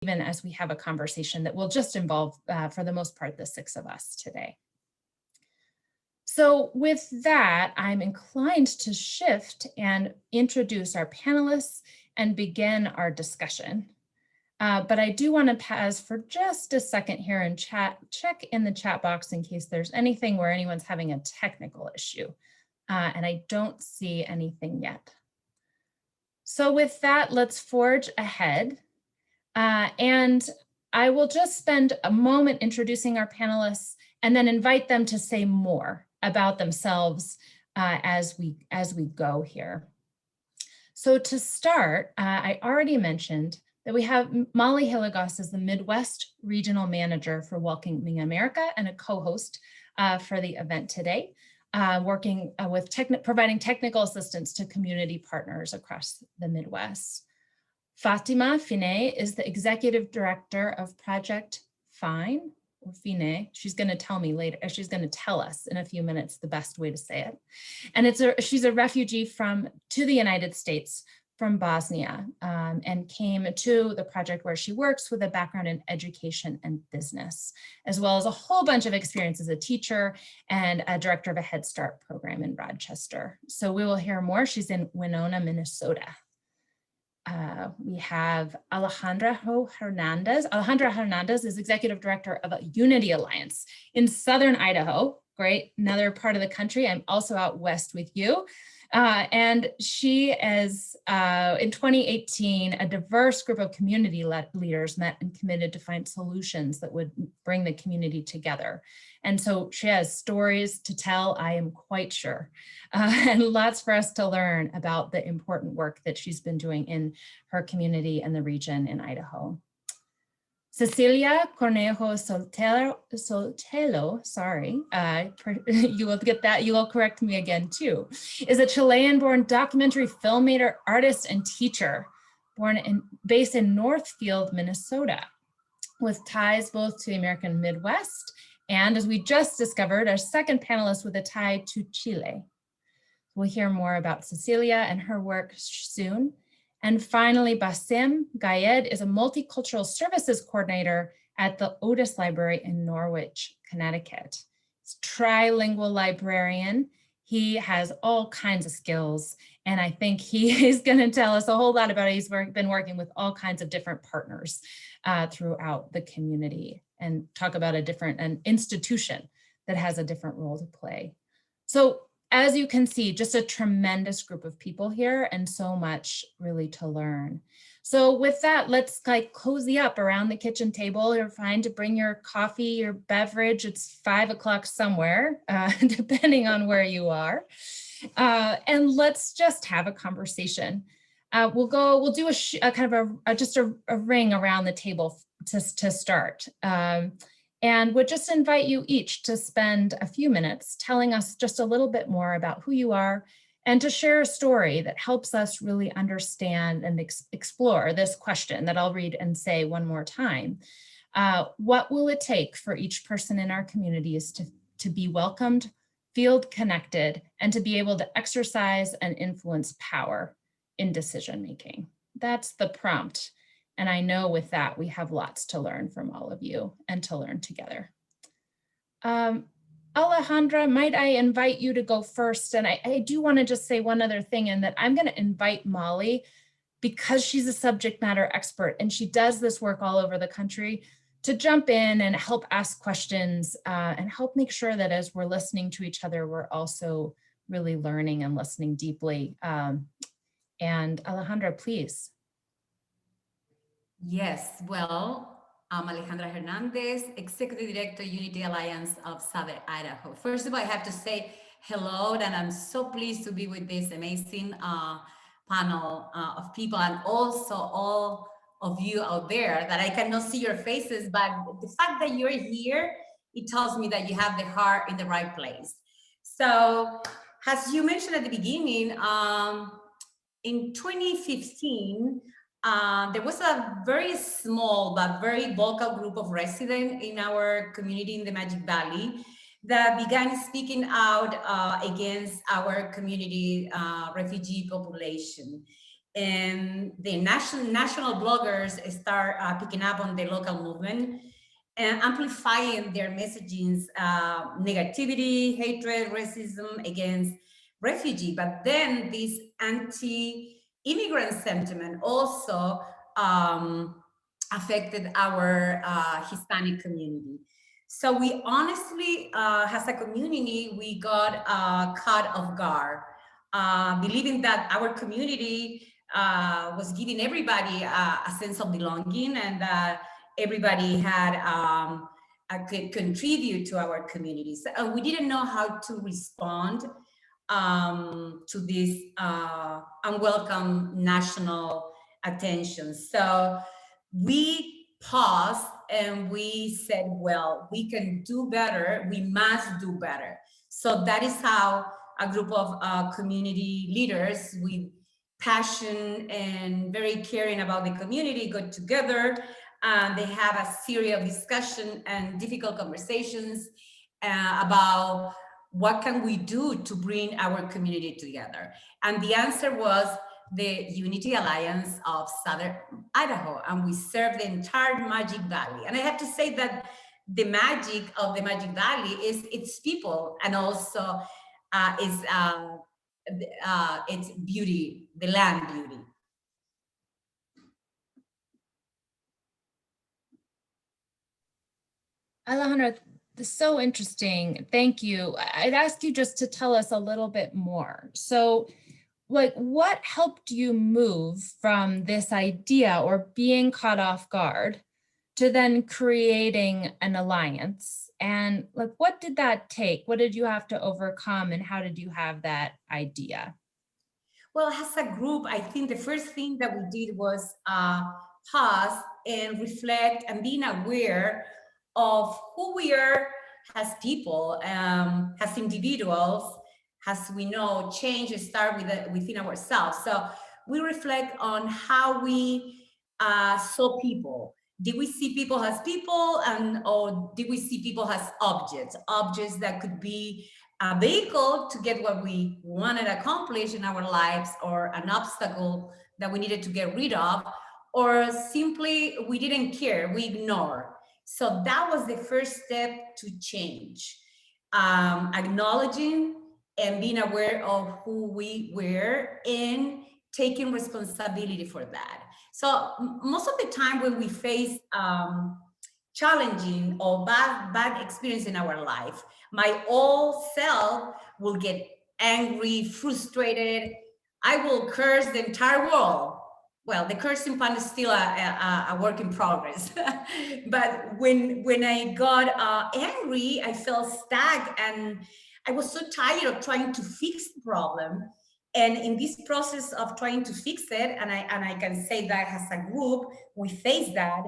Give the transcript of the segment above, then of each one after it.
even as we have a conversation that will just involve, for the most part, the 6 of us today. So with that, I'm inclined to shift and introduce our panelists and begin our discussion. But I do want to pause for just a second here and check in the chat box in case there's anything where anyone's having a technical issue. And I don't see anything yet. So with that, let's forge ahead. And I will just spend a moment introducing our panelists and then invite them to say more about themselves as we go here. So to start, I already mentioned that we have Molly Hilligos as the Midwest Regional Manager for Welcoming America and a co-host for the event today, working with providing technical assistance to community partners across the Midwest. Fatima Finet is the Executive Director of Project FINE, or FINE. She's going to tell me later, she's going to tell us in a few minutes the best way to say it. And she's a refugee to the United States from Bosnia, and came to the project where she works with a background in education and business, as well as a whole bunch of experience as a teacher and a director of a Head Start program in Rochester. So we will hear more. She's in Winona, Minnesota. We have Alejandra Hernandez. Alejandra Hernandez is Executive Director of a Unity Alliance in Southern Idaho. Great, another part of the country. I'm also out west with you. And she is, in 2018, a diverse group of community leaders met and committed to find solutions that would bring the community together. And so she has stories to tell, I am quite sure, and lots for us to learn about the important work that she's been doing in her community and the region in Idaho. Cecilia Cornejo Sotelo, sorry, you will get that, you will correct me again too, is a Chilean-born documentary filmmaker, artist, and teacher, based in Northfield, Minnesota, with ties both to the American Midwest and, as we just discovered, our second panelist with a tie to Chile. We'll hear more about Cecilia and her work soon. And finally, Bassem Gayed is a multicultural services coordinator at the Otis Library in Norwich, Connecticut. He's a trilingual librarian. He has all kinds of skills, and I think he is going to tell us a whole lot about it. He's been working with all kinds of different partners throughout the community, and talk about an institution that has a different role to play. So, as you can see, just a tremendous group of people here and so much really to learn. So with that, let's cozy up around the kitchen table. You're fine to bring your coffee, your beverage. It's 5 o'clock somewhere, depending on where you are. And let's just have a conversation. We'll do a kind of just a ring around the table to start. And would just invite you each to spend a few minutes telling us just a little bit more about who you are and to share a story that helps us really understand and explore this question that I'll read and say one more time. What will it take for each person in our communities to be welcomed, feel connected, and to be able to exercise and influence power in decision-making? That's the prompt. And I know with that, we have lots to learn from all of you and to learn together. Alejandra, might I invite you to go first? And I do want to just say one other thing, in that I'm going to invite Molly, because she's a subject matter expert and she does this work all over the country, to jump in and help ask questions and help make sure that as we're listening to each other, we're also really learning and listening deeply. And Alejandra, please. Yes, well, I'm Alejandra Hernandez, Executive Director, Unity Alliance of Southern Idaho. First of all, I have to say hello, and I'm so pleased to be with this amazing panel of people, and also all of you out there that I cannot see your faces, but the fact that you're here, it tells me that you have the heart in the right place. So, as you mentioned at the beginning, in 2015, there was a very small but very vocal group of residents in our community in the Magic Valley that began speaking out against our community refugee population. and the national bloggers start picking up on the local movement and amplifying their messagings, negativity, hatred, racism against refugee. But then this anti-immigrant sentiment also affected our Hispanic community. So we honestly, as a community, we got caught off guard, believing that our community was giving everybody a sense of belonging, and that everybody had could contribute to our communities. We didn't know how to respond to this unwelcome national attention. So we paused and we said, well, we can do better. We must do better. So that is how a group of community leaders with passion and very caring about the community got together. They have a series of discussion and difficult conversations about what can we do to bring our community together. And the answer was the Unity Alliance of Southern Idaho, and we serve the entire Magic Valley. And I have to say that the magic of the Magic Valley is its people, and also its beauty, the land beauty. Alejandra, this is so interesting. Thank you. I'd ask you just to tell us a little bit more. So, like, what helped you move from this idea or being caught off guard to then creating an alliance? And like, what did that take? What did you have to overcome, and how did you have that idea? Well, as a group, I think the first thing that we did was pause and reflect and being aware of who we are as people, as individuals. As we know, change starts within ourselves. So we reflect on how we saw people. Did we see people as people, or did we see people as objects? Objects that could be a vehicle to get what we wanted to accomplish in our lives, or an obstacle that we needed to get rid of, or simply we didn't care, we ignored. So that was the first step to change, acknowledging and being aware of who we were and taking responsibility for that. So most of the time when we face challenging or bad experience in our life, my old self will get angry, frustrated. I will curse the entire world. Well, the cursing part is still a work in progress. But when I got angry, I felt stuck, and I was so tired of trying to fix the problem. And in this process of trying to fix it, and I can say that as a group, we faced that.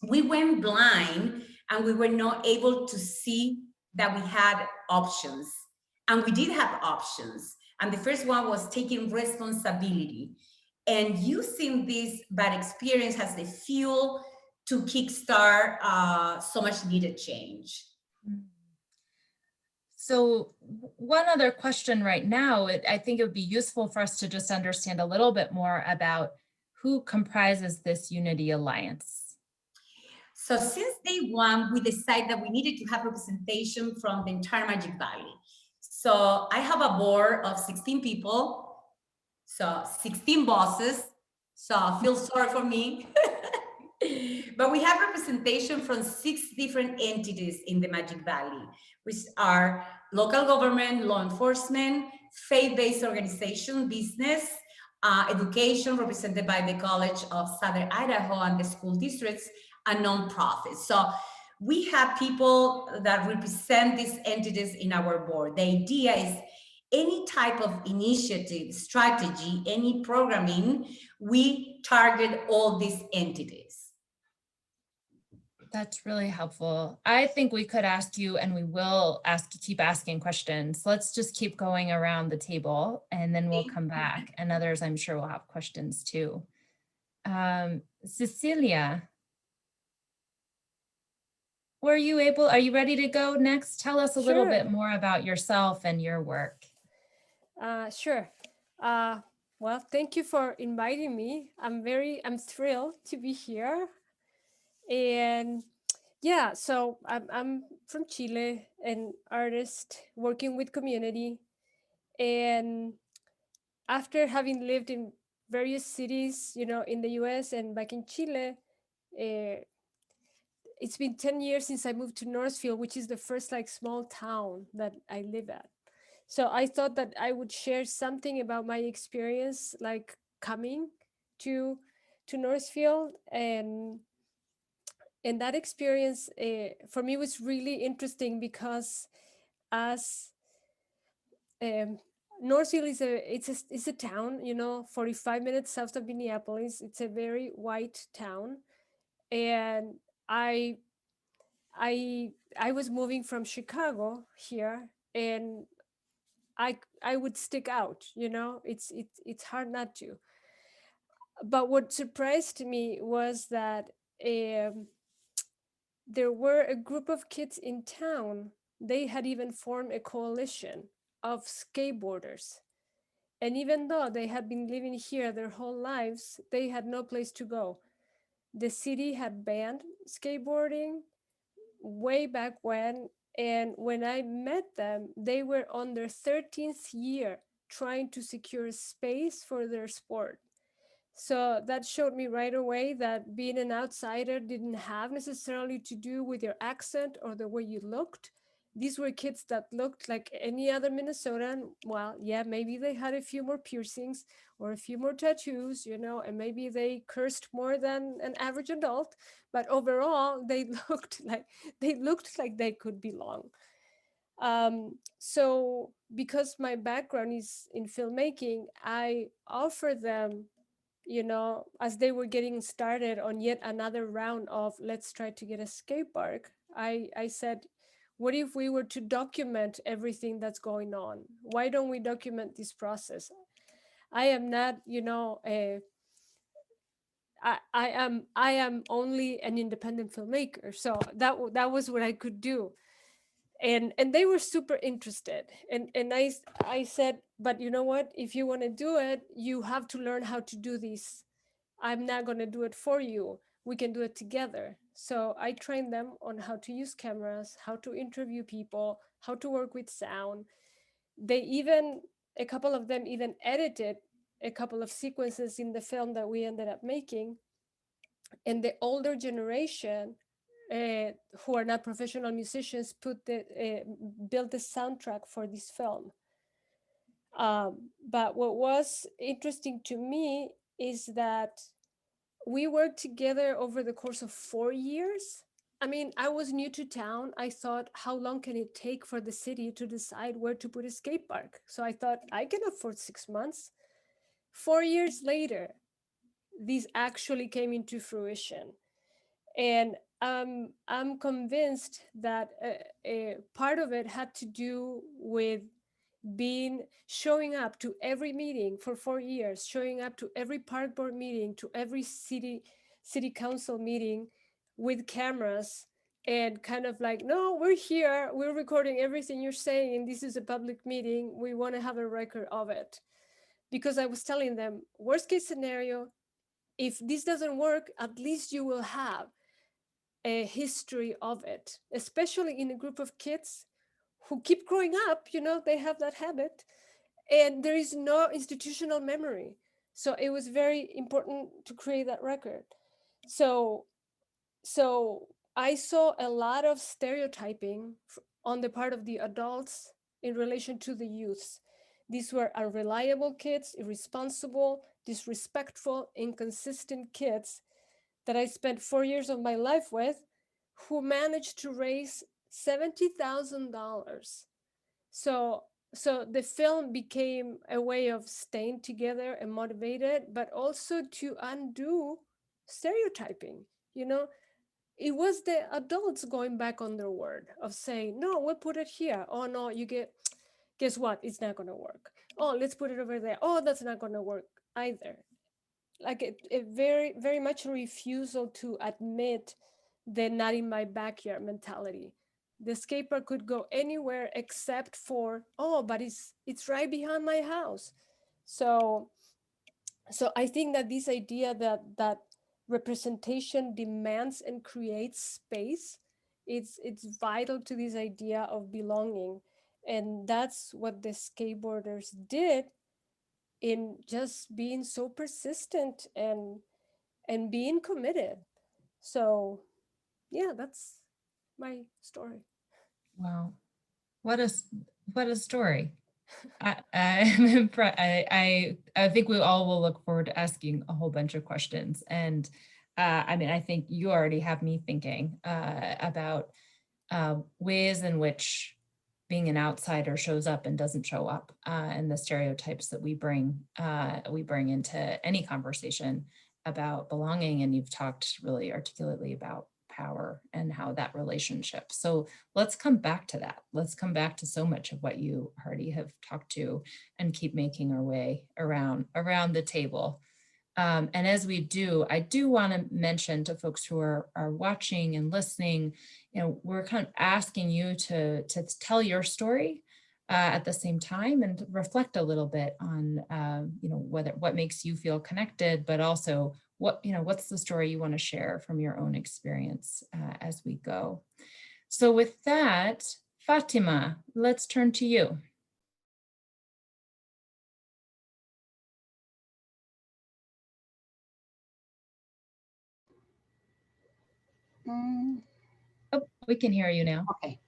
We went blind, and we were not able to see that we had options. And we did have options. And the first one was taking responsibility and using this bad experience as the fuel to kickstart so much needed change. So one other question right now, I think it would be useful for us to just understand a little bit more about who comprises this Unity Alliance. So since day one, we decided that we needed to have representation from the entire Magic Valley. So I have a board of 16 people, so 16 bosses. So feel sorry for me. But we have representation from 6 different entities in the Magic Valley, which are local government, law enforcement, faith-based organization, business, education represented by the College of Southern Idaho and the school districts, and nonprofits. So we have people that represent these entities in our board. The idea is any type of initiative, strategy, any programming, we target all these entities. That's really helpful. I think we could ask you, and we will keep asking questions. Let's just keep going around the table, and then we'll come back. And others, I'm sure, will have questions too. Cecilia, are you ready to go next? Tell us a little bit more about yourself and your work. Sure. Well, thank you for inviting me. I'm thrilled to be here. And yeah, so I'm from Chile, an artist working with community. And after having lived in various cities, in the US and back in Chile, uh, it's been 10 years since I moved to Northfield, which is the first like small town that I live at. So I thought that I would share something about my experience, like coming to Northfield, and that experience for me was really interesting because as um, Northfield is a town, 45 minutes south of Minneapolis. It's a very white town, and I I was moving from Chicago here, and I would stick out. It's hard not to. But what surprised me was that um, there were a group of kids in town. They had even formed a coalition of skateboarders. And even though they had been living here their whole lives, they had no place to go. The city had banned skateboarding way back when. And when I met them, they were on their 13th year trying to secure space for their sport. So that showed me right away that being an outsider didn't have necessarily to do with your accent or the way you looked. These were kids that looked like any other Minnesotan. Well, yeah, maybe they had a few more piercings or a few more tattoos, and maybe they cursed more than an average adult, but overall they looked like they could belong. So because my background is in filmmaking, I offer them, as they were getting started on yet another round of let's try to get a skate park, I said, what if we were to document everything that's going on? Why don't we document this process? I am not, I am only an independent filmmaker, so that was what I could do. And they were super interested, and I said, but you know what, if you want to do it, you have to learn how to do this. I'm not going to do it for you. We can do it together. So I trained them on how to use cameras, how to interview people, how to work with sound. A couple of them even edited a couple of sequences in the film that we ended up making. And the older generation, who are not professional musicians, built the soundtrack for this film. But what was interesting to me is that we worked together over the course of 4 years. I mean, I was new to town. I thought, how long can it take for the city to decide where to put a skate park? So I thought, I can afford 6 months. 4 years later, these actually came into fruition. And I'm convinced that a part of it had to do with showing up to every meeting for 4 years, showing up to every park board meeting, to every city council meeting with cameras, and kind of like, no, we're here, we're recording everything you're saying, this is a public meeting, we want to have a record of it. Because I was telling them, worst case scenario, if this doesn't work, at least you will have a history of it, especially in a group of kids who keep growing up, they have that habit, and there is no institutional memory. So it was very important to create that record. So so I saw a lot of stereotyping on the part of the adults in relation to the youths. These were unreliable kids, irresponsible, disrespectful, inconsistent kids that I spent 4 years of my life with, who managed to raise $70,000. So so the film became a way of staying together and motivated, but also to undo stereotyping. You know, it was the adults going back on their word of saying, no, we'll put it here. Oh no, guess what? It's not gonna work. Oh, let's put it over there. Oh, that's not gonna work either. Like a very, very much a refusal to admit the not in my backyard mentality. The skate park could go anywhere except for, oh, but it's right behind my house. So So I think that this idea that representation demands and creates space, it's vital to this idea of belonging. And that's what the skateboarders did in just being so persistent and being committed. So yeah, that's my story. Wow. What a, what a story. I'm impressed. I think we all will look forward to asking a whole bunch of questions. And I mean, I think you already have me thinking about ways in which being an outsider shows up and doesn't show up, and the stereotypes that we bring into any conversation about belonging. And you've talked really articulately about power and how that relationship. So let's come back to that. Let's come back to so much of what you already have talked to and keep making our way around the table. And as we do, I do want to mention to folks who are watching and listening, we're kind of asking you to tell your story at the same time and reflect a little bit on, what makes you feel connected, but also what's the story you want to share from your own experience as we go. So with that, Fatima, let's turn to you. Oh, we can hear you now. Okay.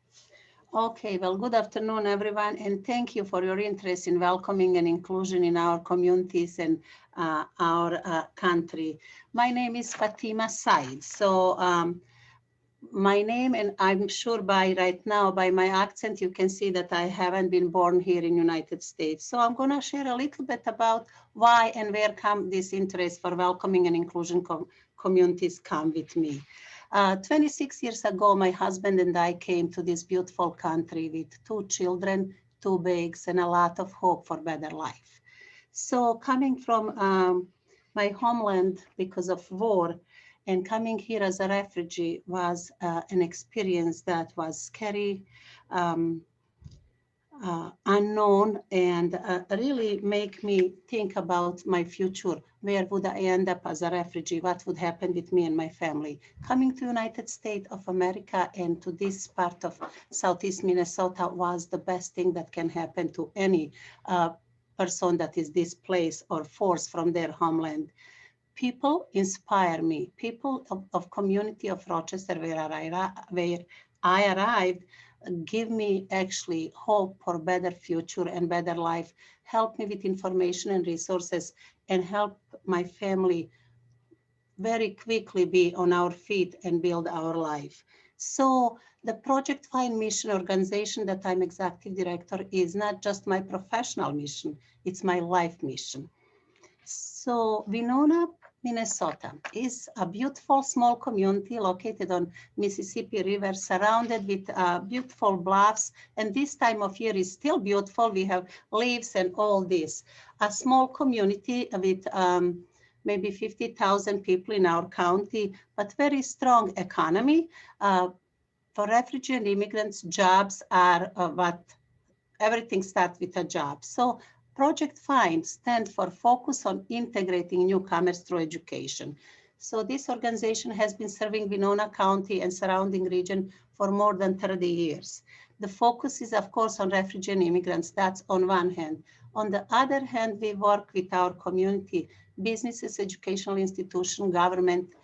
Okay, well, good afternoon, everyone, and thank you for your interest in welcoming and inclusion in our communities and our country. My name is Fatima Said. So my name, and I'm sure right now by my accent, you can see that I haven't been born here in United States. So I'm gonna share a little bit about why and where come this interest for welcoming and inclusion communities come with me. 26 years ago, my husband and I came to this beautiful country with 2 children, 2 bags, and a lot of hope for better life. So coming from my homeland because of war and coming here as a refugee was an experience that was scary, unknown, and really make me think about my future. Where would I end up as a refugee? What would happen with me and my family? Coming to United States of America and to this part of Southeast Minnesota was the best thing that can happen to any person that is displaced or forced from their homeland. People inspire me. People of community of Rochester, where I arrived, give me actually hope for better future and better life, help me with information and resources, and help my family very quickly be on our feet and build our life. So the Project Find Mission organization that I'm executive director is not just my professional mission, it's my life mission. So Winona, Minnesota is a beautiful small community located on Mississippi River, surrounded with beautiful bluffs. And this time of year is still beautiful. We have leaves and all this. A small community with maybe 50,000 people in our county, but very strong economy. For refugee and immigrants, jobs are everything starts with a job. So Project FIND stands for Focus on Integrating Newcomers Through Education. So this organization has been serving Winona County and surrounding region for more than 30 years. The focus is, of course, on refugee and immigrants. That's on one hand. On the other hand, we work with our community, businesses, educational institutions, government,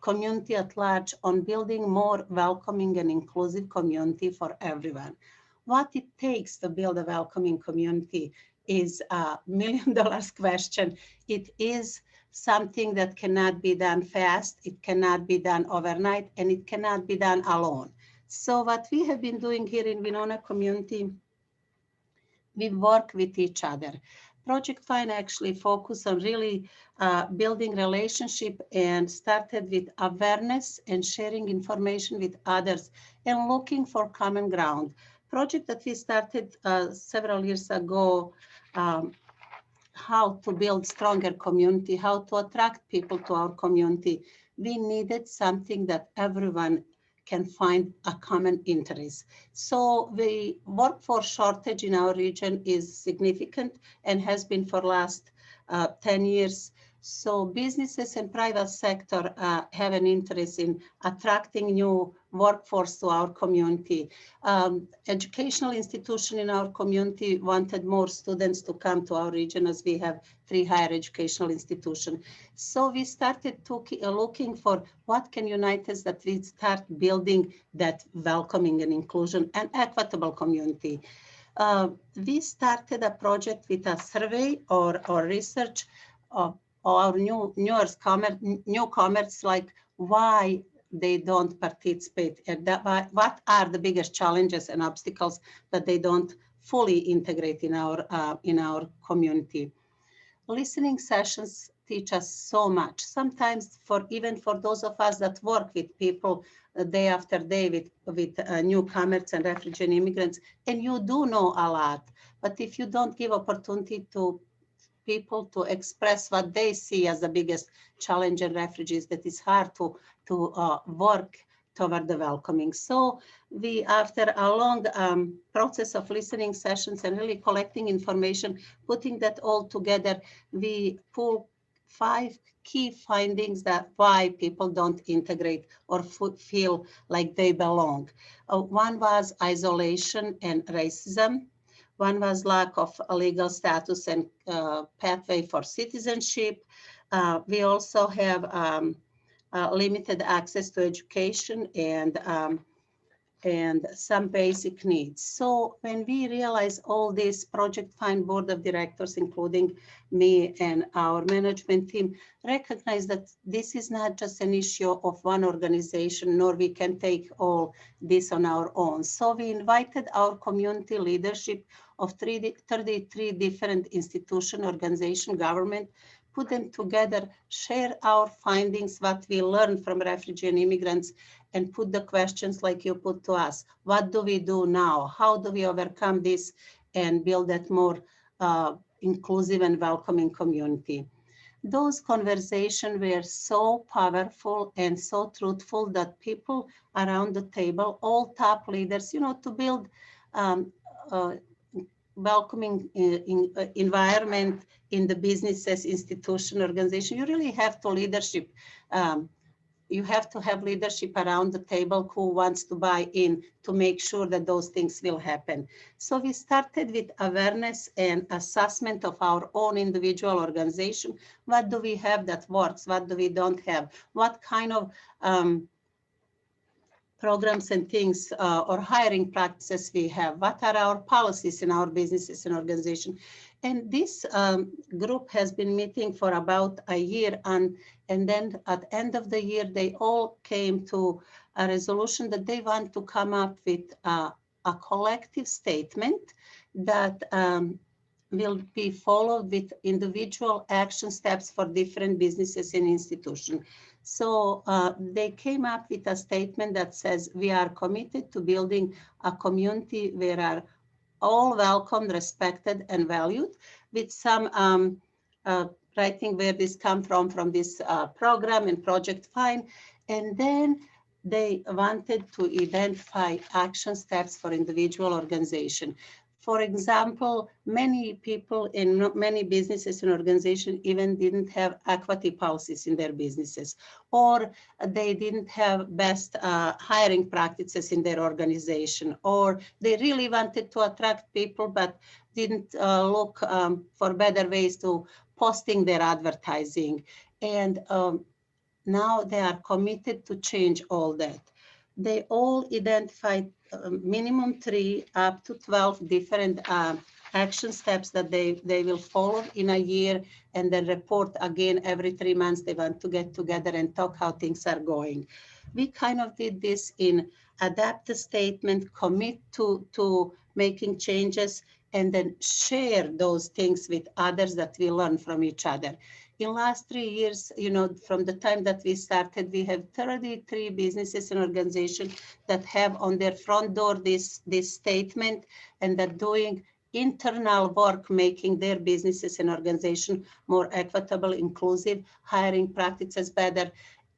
community at large on building more welcoming and inclusive community for everyone. What it takes to build a welcoming community is a $1 million question. It is something that cannot be done fast, it cannot be done overnight, and it cannot be done alone. So what we have been doing here in Winona community, we work with each other. Project Find actually focused on really building relationship and started with awareness and sharing information with others and looking for common ground. Project that we started several years ago, how to build stronger community, how to attract people to our community. We needed something that everyone can find a common interest. So the workforce shortage in our region is significant and has been for last 10 years. So businesses and private sector have an interest in attracting new workforce to our community. Educational institution in our community wanted more students to come to our region, as we have 3 higher educational institutions. So we started looking for what can unite us, that we start building that welcoming and inclusion and equitable community. We started a project with a survey or research of our newcomers, like why they don't participate, and what are the biggest challenges and obstacles that they don't fully integrate in our community. Listening sessions teach us so much. Sometimes even for those of us that work with people day after day with newcomers and refugee and immigrants, and you do know a lot, but if you don't give opportunity to people to express what they see as the biggest challenge in refugees, that is hard to work toward the welcoming. So we, after a long process of listening sessions and really collecting information, putting that all together, we pull 5 key findings that why people don't integrate or feel like they belong. One was isolation and racism. One was lack of a legal status and pathway for citizenship. We also have limited access to education and some basic needs. So when we realize all this, Project Find Board of Directors, including me and our management team, recognize that this is not just an issue of one organization, nor we can take all this on our own. So we invited our community leadership of 33 different institution, organization, government, put them together, share our findings, what we learned from refugee and immigrants, and put the questions like you put to us. What do we do now? How do we overcome this and build that more inclusive and welcoming community? Those conversations were so powerful and so truthful that people around the table, all top leaders, to build welcoming environment in the businesses, institution, organization, you really have to leadership. You have to have leadership around the table who wants to buy in to make sure that those things will happen. So we started with awareness and assessment of our own individual organization. What do we have that works? What do we don't have? What kind of programs and things or hiring practices we have? What are our policies in our businesses and organization? And this group has been meeting for about a year, and then at the end of the year, they all came to a resolution that they want to come up with a collective statement that will be followed with individual action steps for different businesses and institutions. So they came up with a statement that says, we are committed to building a community where are all welcomed, respected, and valued, with some writing where this come from this program and Project Find. And then they wanted to identify action steps for individual organization. For example, many people in many businesses and organizations even didn't have equity policies in their businesses, or they didn't have best hiring practices in their organization, or they really wanted to attract people but didn't look for better ways to posting their advertising. And now they are committed to change all that. They all identified minimum 3 up to 12 different action steps that they will follow in a year, and then report again every 3 months. They want to get together and talk how things are going. We kind of did this in adapt the statement, commit to making changes, and then share those things with others that we learn from each other. In last 3 years, from the time that we started, we have 33 businesses and organizations that have on their front door this statement, and that doing internal work, making their businesses and organization more equitable, inclusive, hiring practices better,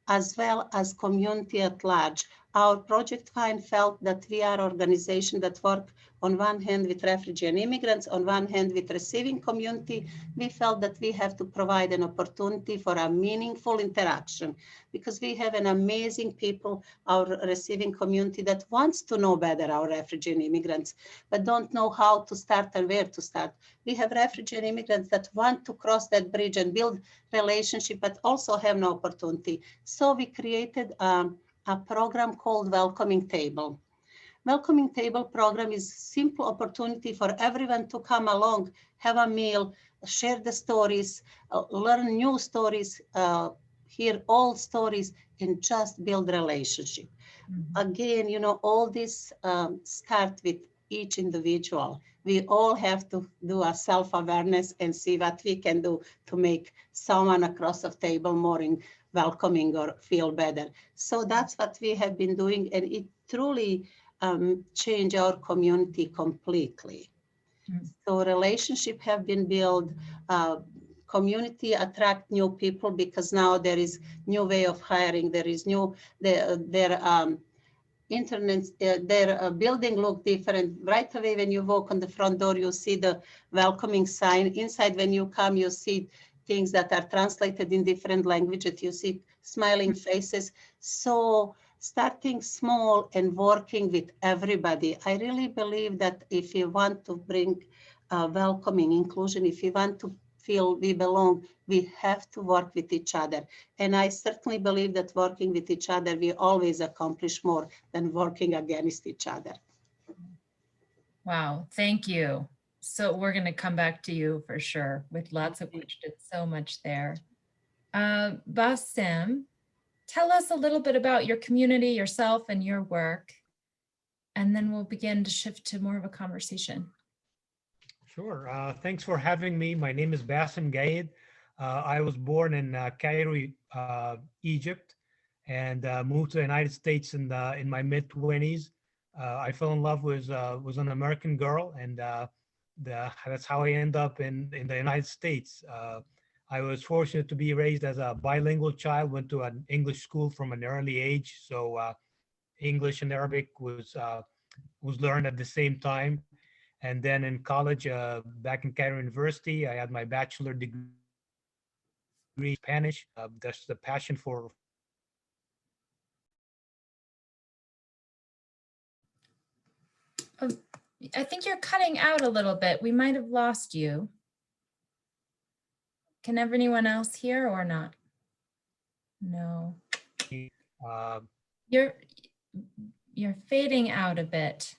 as well as community at large. Our Project Find felt that we are an organization that work on one hand with refugee and immigrants, on one hand with receiving community. We felt that we have to provide an opportunity for a meaningful interaction because we have an amazing people, our receiving community that wants to know better our refugee and immigrants, but don't know how to start and where to start. We have refugee and immigrants that want to cross that bridge and build relationship, but also have no opportunity. So we created a program called Welcoming Table. Welcoming Table program is simple opportunity for everyone to come along, have a meal, share the stories, learn new stories, hear old stories, and just build relationship. Again, you know, all this start with each individual. We all have to do a self-awareness and see what we can do to make someone across the table more welcoming or feel better. So that's what we have been doing, and it truly changed our community completely. So relationship have been built, community attract new people because now there is new way of hiring, there is new, their internet, their building look different. Right away when you walk on the front door, you see the welcoming sign. Inside when you come, you see things that are translated in different languages. You see smiling faces. So starting small and working with everybody. I really believe that if you want to bring welcoming inclusion, if you want to feel we belong, we have to work with each other. And I certainly believe that working with each other, we always accomplish more than working against each other. Wow, thank you. So we're going to come back to you for sure with lots of questions, so much there. Bassem, tell us a little bit about your community, yourself, and your work, and then we'll begin to shift to more of a conversation. Sure. Thanks for having me. My name is Bassem Gaid. I was born in Cairo, Egypt, and moved to the United States in my mid-20s. I fell in love with an American girl, and that's how I ended up in the United States. I was fortunate to be raised as a bilingual child, went to an English school from an early age, so English and Arabic was learned at the same time. And then in college, back in Cairo University, I had my bachelor degree in Spanish. That's the passion for. Oh, I think you're cutting out a little bit. We might have lost you. Can anyone else hear or not? No. Uh, You're fading out a bit.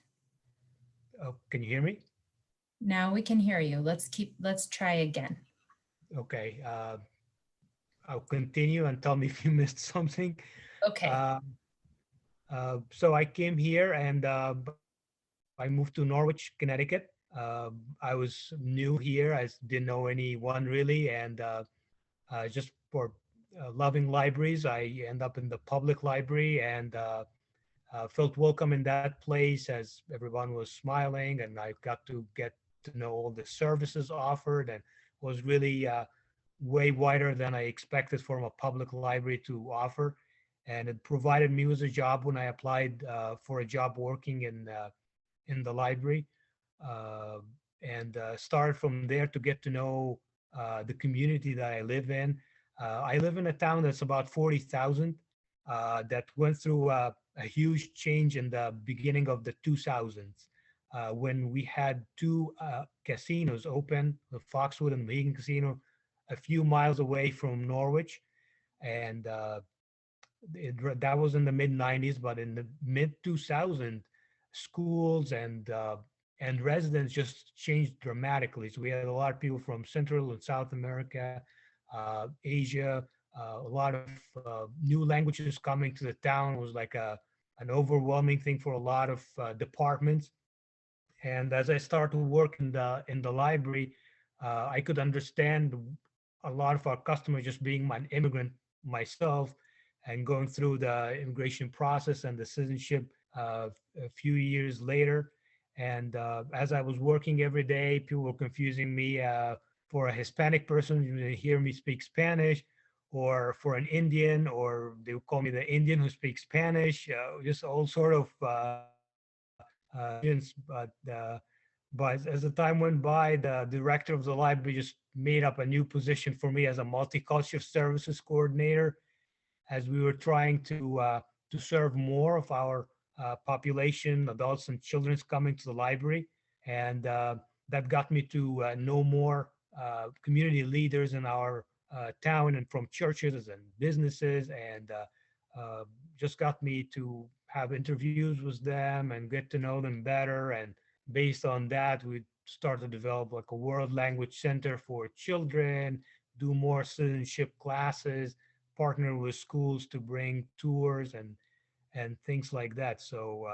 oh, can you hear me? Now we can hear you. Let's try again. Okay. I'll continue and tell me if you missed something. Okay. So I came here and I moved to Norwich, Connecticut. I was new here. I didn't know anyone really. And just for loving libraries, I end up in the public library and felt welcome in that place as everyone was smiling, and I got to get to know all the services offered, and was really way wider than I expected from a public library to offer. And it provided me with a job when I applied for a job working in the library, uh, and started from there to get to know the community that I live in. I live in a town that's about 40,000 that went through a huge change in the beginning of the 2000s when we had two casinos open, the Foxwood and Mohegan Casino, a few miles away from Norwich. And that was in the mid 90s, but in the mid 2000s, schools and residents just changed dramatically. So we had a lot of people from Central and South America, Asia, a lot of new languages coming to the town. It was like an overwhelming thing for a lot of departments. And as I started to work in the library, I could understand a lot of our customers just being an immigrant myself and going through the immigration process and the citizenship a few years later. And as I was working every day, people were confusing me for a Hispanic person. You hear me speak Spanish, or for an Indian, or they would call me the Indian who speaks Spanish, just all sort of agents. But as the time went by, the director of the library just made up a new position for me as a multicultural services coordinator, as we were trying to serve more of our population, adults and children coming to the library. And that got me to know more community leaders in our town and from churches and businesses, and just got me to have interviews with them and get to know them better. And based on that, we started to develop like a world language center for children, do more citizenship classes, partner with schools to bring tours and things like that. So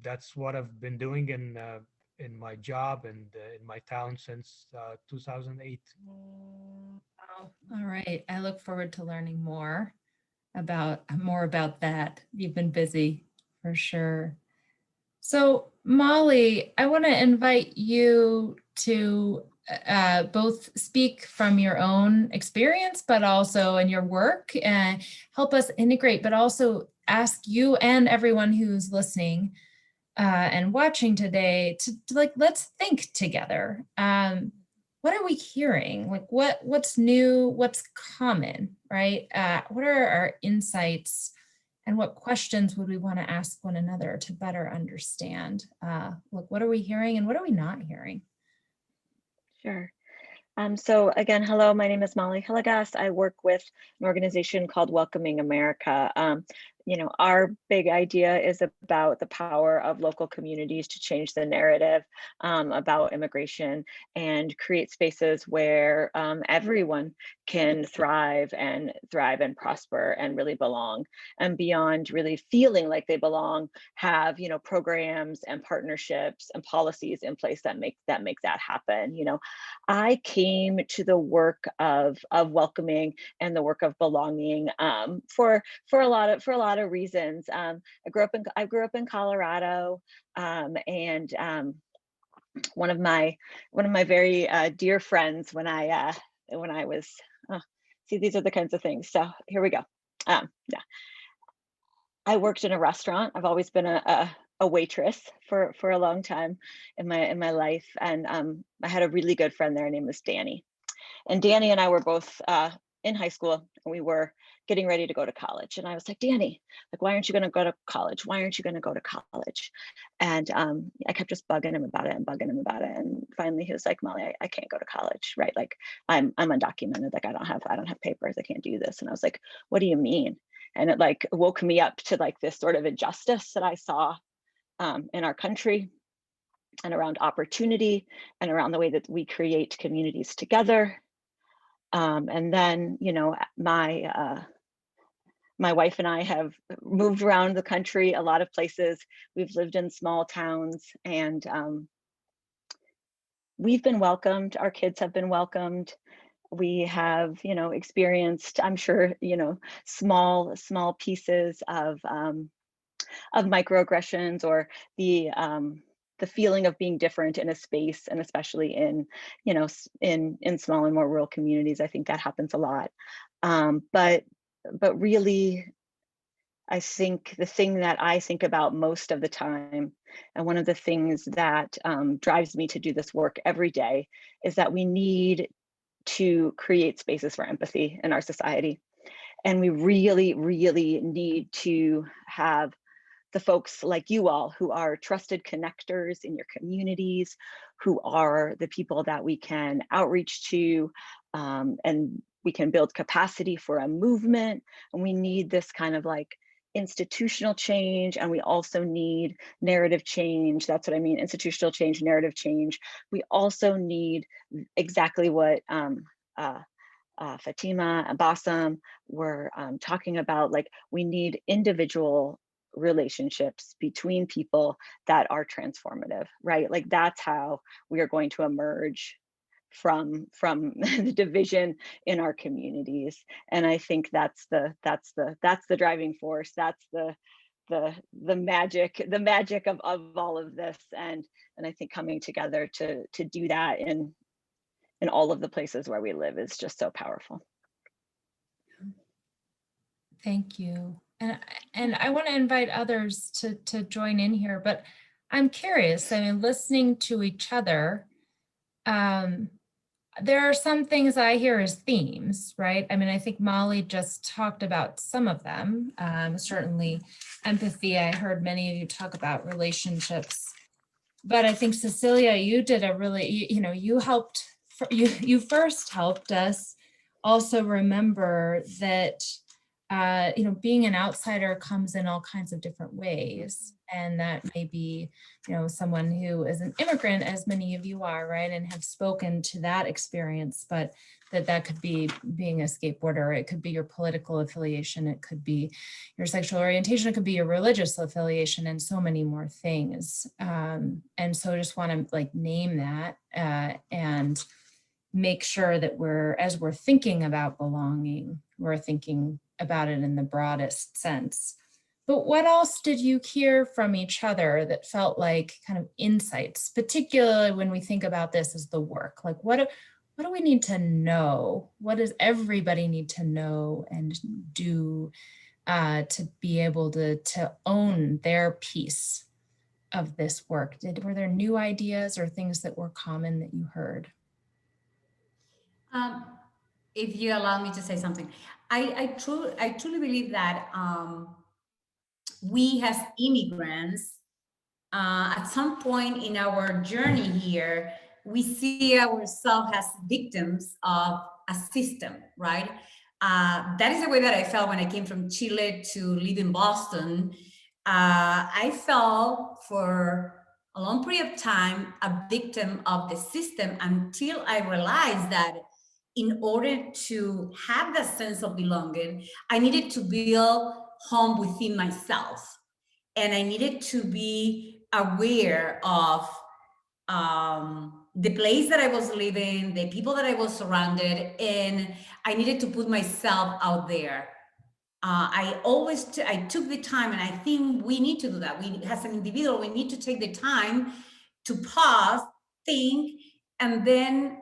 that's what I've been doing in my job and in my town since 2008. Wow. All right. I look forward to learning more about that. You've been busy for sure. So Molly, I want to invite you to both speak from your own experience, but also in your work, and help us integrate, but also ask you and everyone who's listening and watching today to like, let's think together. What are we hearing? Like what's new, what's common, right? What are our insights? And what questions would we want to ask one another to better understand? Like, what are we hearing and what are we not hearing? Sure. So again, hello, my name is Molly Hilligas. I work with an organization called Welcoming America. Our big idea is about the power of local communities to change the narrative about immigration and create spaces where everyone can thrive and prosper and really belong, and beyond really feeling like they belong, have programs and partnerships and policies in place that make that happen. I came to the work of welcoming and the work of belonging for a lot of reasons. I grew up in Colorado, and one of my very dear friends when I was see, these are the kinds of things. So here we go. Yeah, I worked in a restaurant. I've always been a waitress for a long time in my life, and I had a really good friend there. Her name was Danny, and Danny and I were both in high school, and we were getting ready to go to college. And I was like, Danny, like, why aren't you going to go to college? Why aren't you going to go to college? And I kept just bugging him about it. And finally he was like, Molly, I can't go to college, right? Like I'm undocumented. Like I don't have papers. I can't do this. And I was like, what do you mean? And it like woke me up to like this sort of injustice that I saw in our country, and around opportunity, and around the way that we create communities together. And then, my wife and I have moved around the country, a lot of places. We've lived in small towns, and we've been welcomed. Our kids have been welcomed. We have, experienced, I'm sure, small pieces of microaggressions, or the feeling of being different in a space, and especially in small and more rural communities. I think that happens a lot. But really, I think the thing that I think about most of the time, and one of the things that drives me to do this work every day, is that we need to create spaces for empathy in our society. And we really, really need to have the folks like you all, who are trusted connectors in your communities, who are the people that we can outreach to, and we can build capacity for a movement. And we need this kind of like institutional change, and we also need narrative change. That's what I mean, institutional change, narrative change. We also need exactly what Fatima and Bassam were talking about. Like, we need individual relationships between people that are transformative, right? Like that's how we are going to emerge from the division in our communities. And I think that's the driving force. That's the magic of all of this. And I think coming together to do that in all of the places where we live is just so powerful. Thank you. And I want to invite others to join in here, but I'm curious, I mean, listening to each other, there are some things I hear as themes, right? I mean, I think Molly just talked about some of them. Certainly empathy, I heard many of you talk about relationships. But I think Cecilia, you did a really, you helped, you first helped us also remember that, being an outsider comes in all kinds of different ways. And that may be, someone who is an immigrant, as many of you are, right? And have spoken to that experience, but that could be being a skateboarder. It could be your political affiliation. It could be your sexual orientation. It could be your religious affiliation, and so many more things. And so I just want to name that and make sure that as we're thinking about belonging, we're thinking about it in the broadest sense. But what else did you hear from each other that felt like kind of insights, particularly when we think about this as the work? Like what do we need to know? What does everybody need to know and do to be able to own their piece of this work? Were there new ideas or things that were common that you heard? If you allow me to say something, I truly believe that we as immigrants, at some point in our journey here, we see ourselves as victims of a system, right? That is the way that I felt when I came from Chile to live in Boston. I felt for a long period of time a victim of the system until I realized that in order to have that sense of belonging, I needed to build home within myself. And I needed to be aware of the place that I was living, the people that I was surrounded, and I needed to put myself out there. I took the time, and I think we need to do that. We, as an individual, we need to take the time to pause, think, and then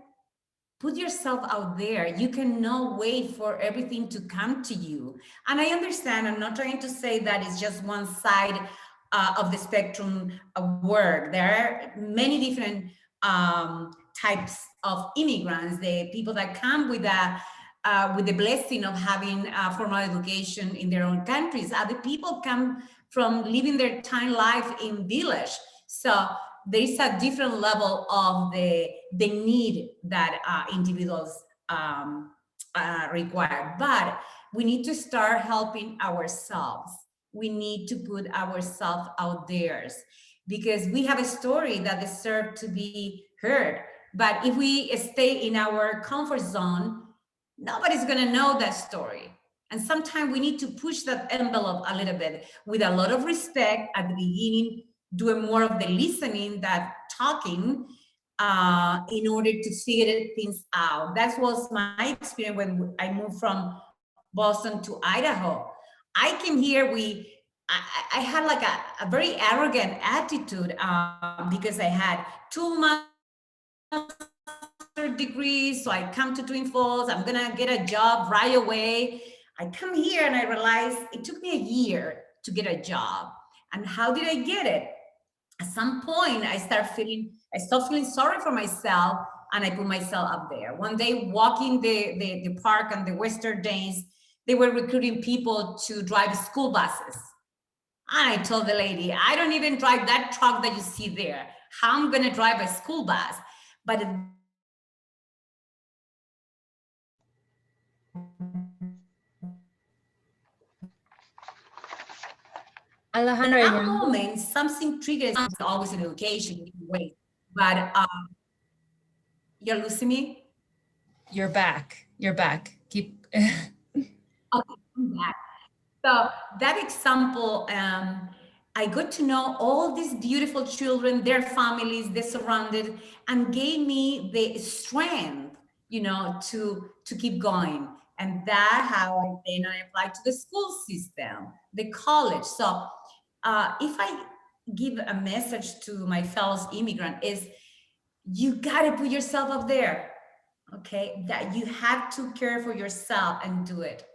put yourself out there. You cannot wait for everything to come to you. And I understand, I'm not trying to say that it's just one side of the spectrum of work. There are many different types of immigrants, the people that come with the blessing of having formal education in their own countries. Other people come from living their time life in village. So there is a different level of the need that individuals require. But we need to start helping ourselves. We need to put ourselves out there because we have a story that deserves to be heard. But if we stay in our comfort zone, nobody's going to know that story. And sometimes we need to push that envelope a little bit with a lot of respect at the beginning, doing more of the listening than talking in order to figure things out. That was my experience when I moved from Boston to Idaho. I came here, I had like a very arrogant attitude because I had 2 master's degrees. So I come to Twin Falls, I'm gonna get a job right away. I come here and I realized it took me a year to get a job. And how did I get it? At some point, I stopped feeling sorry for myself, and I put myself up there. One day, walking the park on the Western Days, they were recruiting people to drive school buses. And I told the lady, I don't even drive that truck that you see there. How am I going to drive a school bus? But Alejandra, at that moment, something triggers always in education in a way. But you're losing me? You're back. You're back. Keep. Okay, I'm back. So that example, I got to know all these beautiful children, their families, they surrounded, and gave me the strength, to keep going. And that how then I applied to the school system, the college. So if I give a message to my fellow immigrant is, you got to put yourself up there, okay? That you have to care for yourself and do it.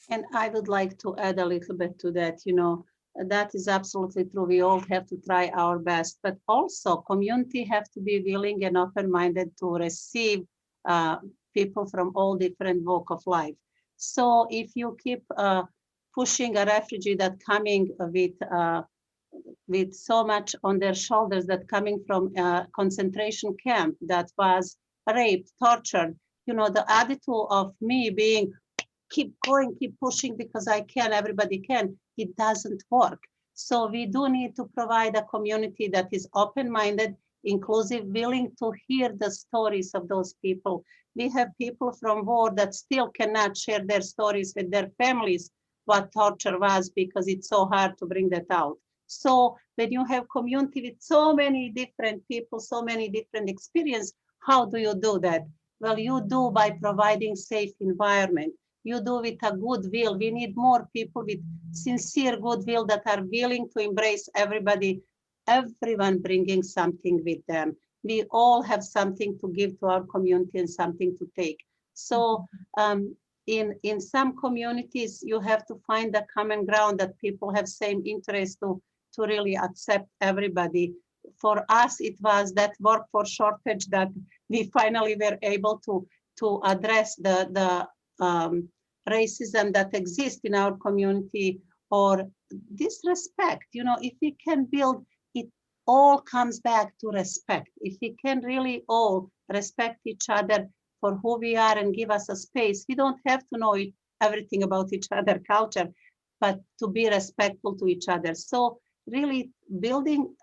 And I would like to add a little bit to that, that is absolutely true. We all have to try our best, but also community have to be willing and open-minded to receive people from all different walk of life. So if you keep pushing a refugee that coming with so much on their shoulders, that coming from a concentration camp, that was raped, tortured, the attitude of me being keep going, keep pushing because I can, everybody can, it doesn't work. So we do need to provide a community that is open-minded, inclusive, willing to hear the stories of those people. We have people from war that still cannot share their stories with their families, what torture was, because it's so hard to bring that out. So when you have community with so many different people, so many different experiences, how do you do that? Well, you do by providing safe environment. You do with a goodwill. We need more people with sincere goodwill that are willing to embrace everybody, everyone bringing something with them. We all have something to give to our community and something to take. So in some communities, you have to find a common ground that people have same interest to really accept everybody. For us, it was that workforce shortage that we finally were able to address the racism that exists in our community, or disrespect. If we can build, it all comes back to respect. If we can really all respect each other for who we are and give us a space, we don't have to know everything about each other culture, but to be respectful to each other. So really building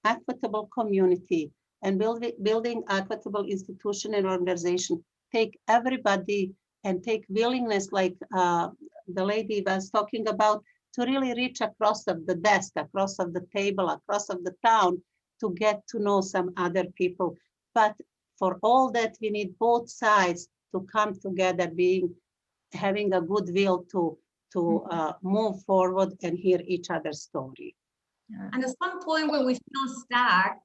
equitable community and building equitable institution and organization take everybody and take willingness, like the lady was talking about, to really reach across of the desk, across of the table, across of the town, to get to know some other people. But for all that, we need both sides to come together, having a goodwill to move forward and hear each other's story. And at some point when we feel stuck,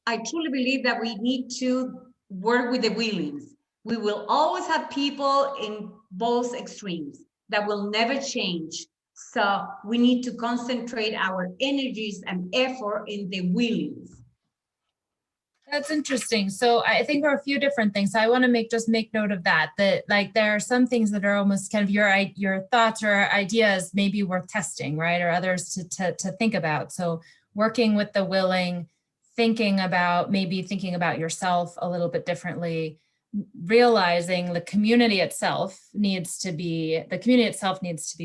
I truly believe that we need to work with the willings. We will always have people in both extremes that will never change. So we need to concentrate our energies and effort in the willings. That's interesting. So I think there are a few different things. So I want to make note of that like there are some things that are almost kind of your thoughts or ideas maybe worth testing, right? Or others to think about. So working with the willing, thinking about yourself a little bit differently, realizing the community itself needs to be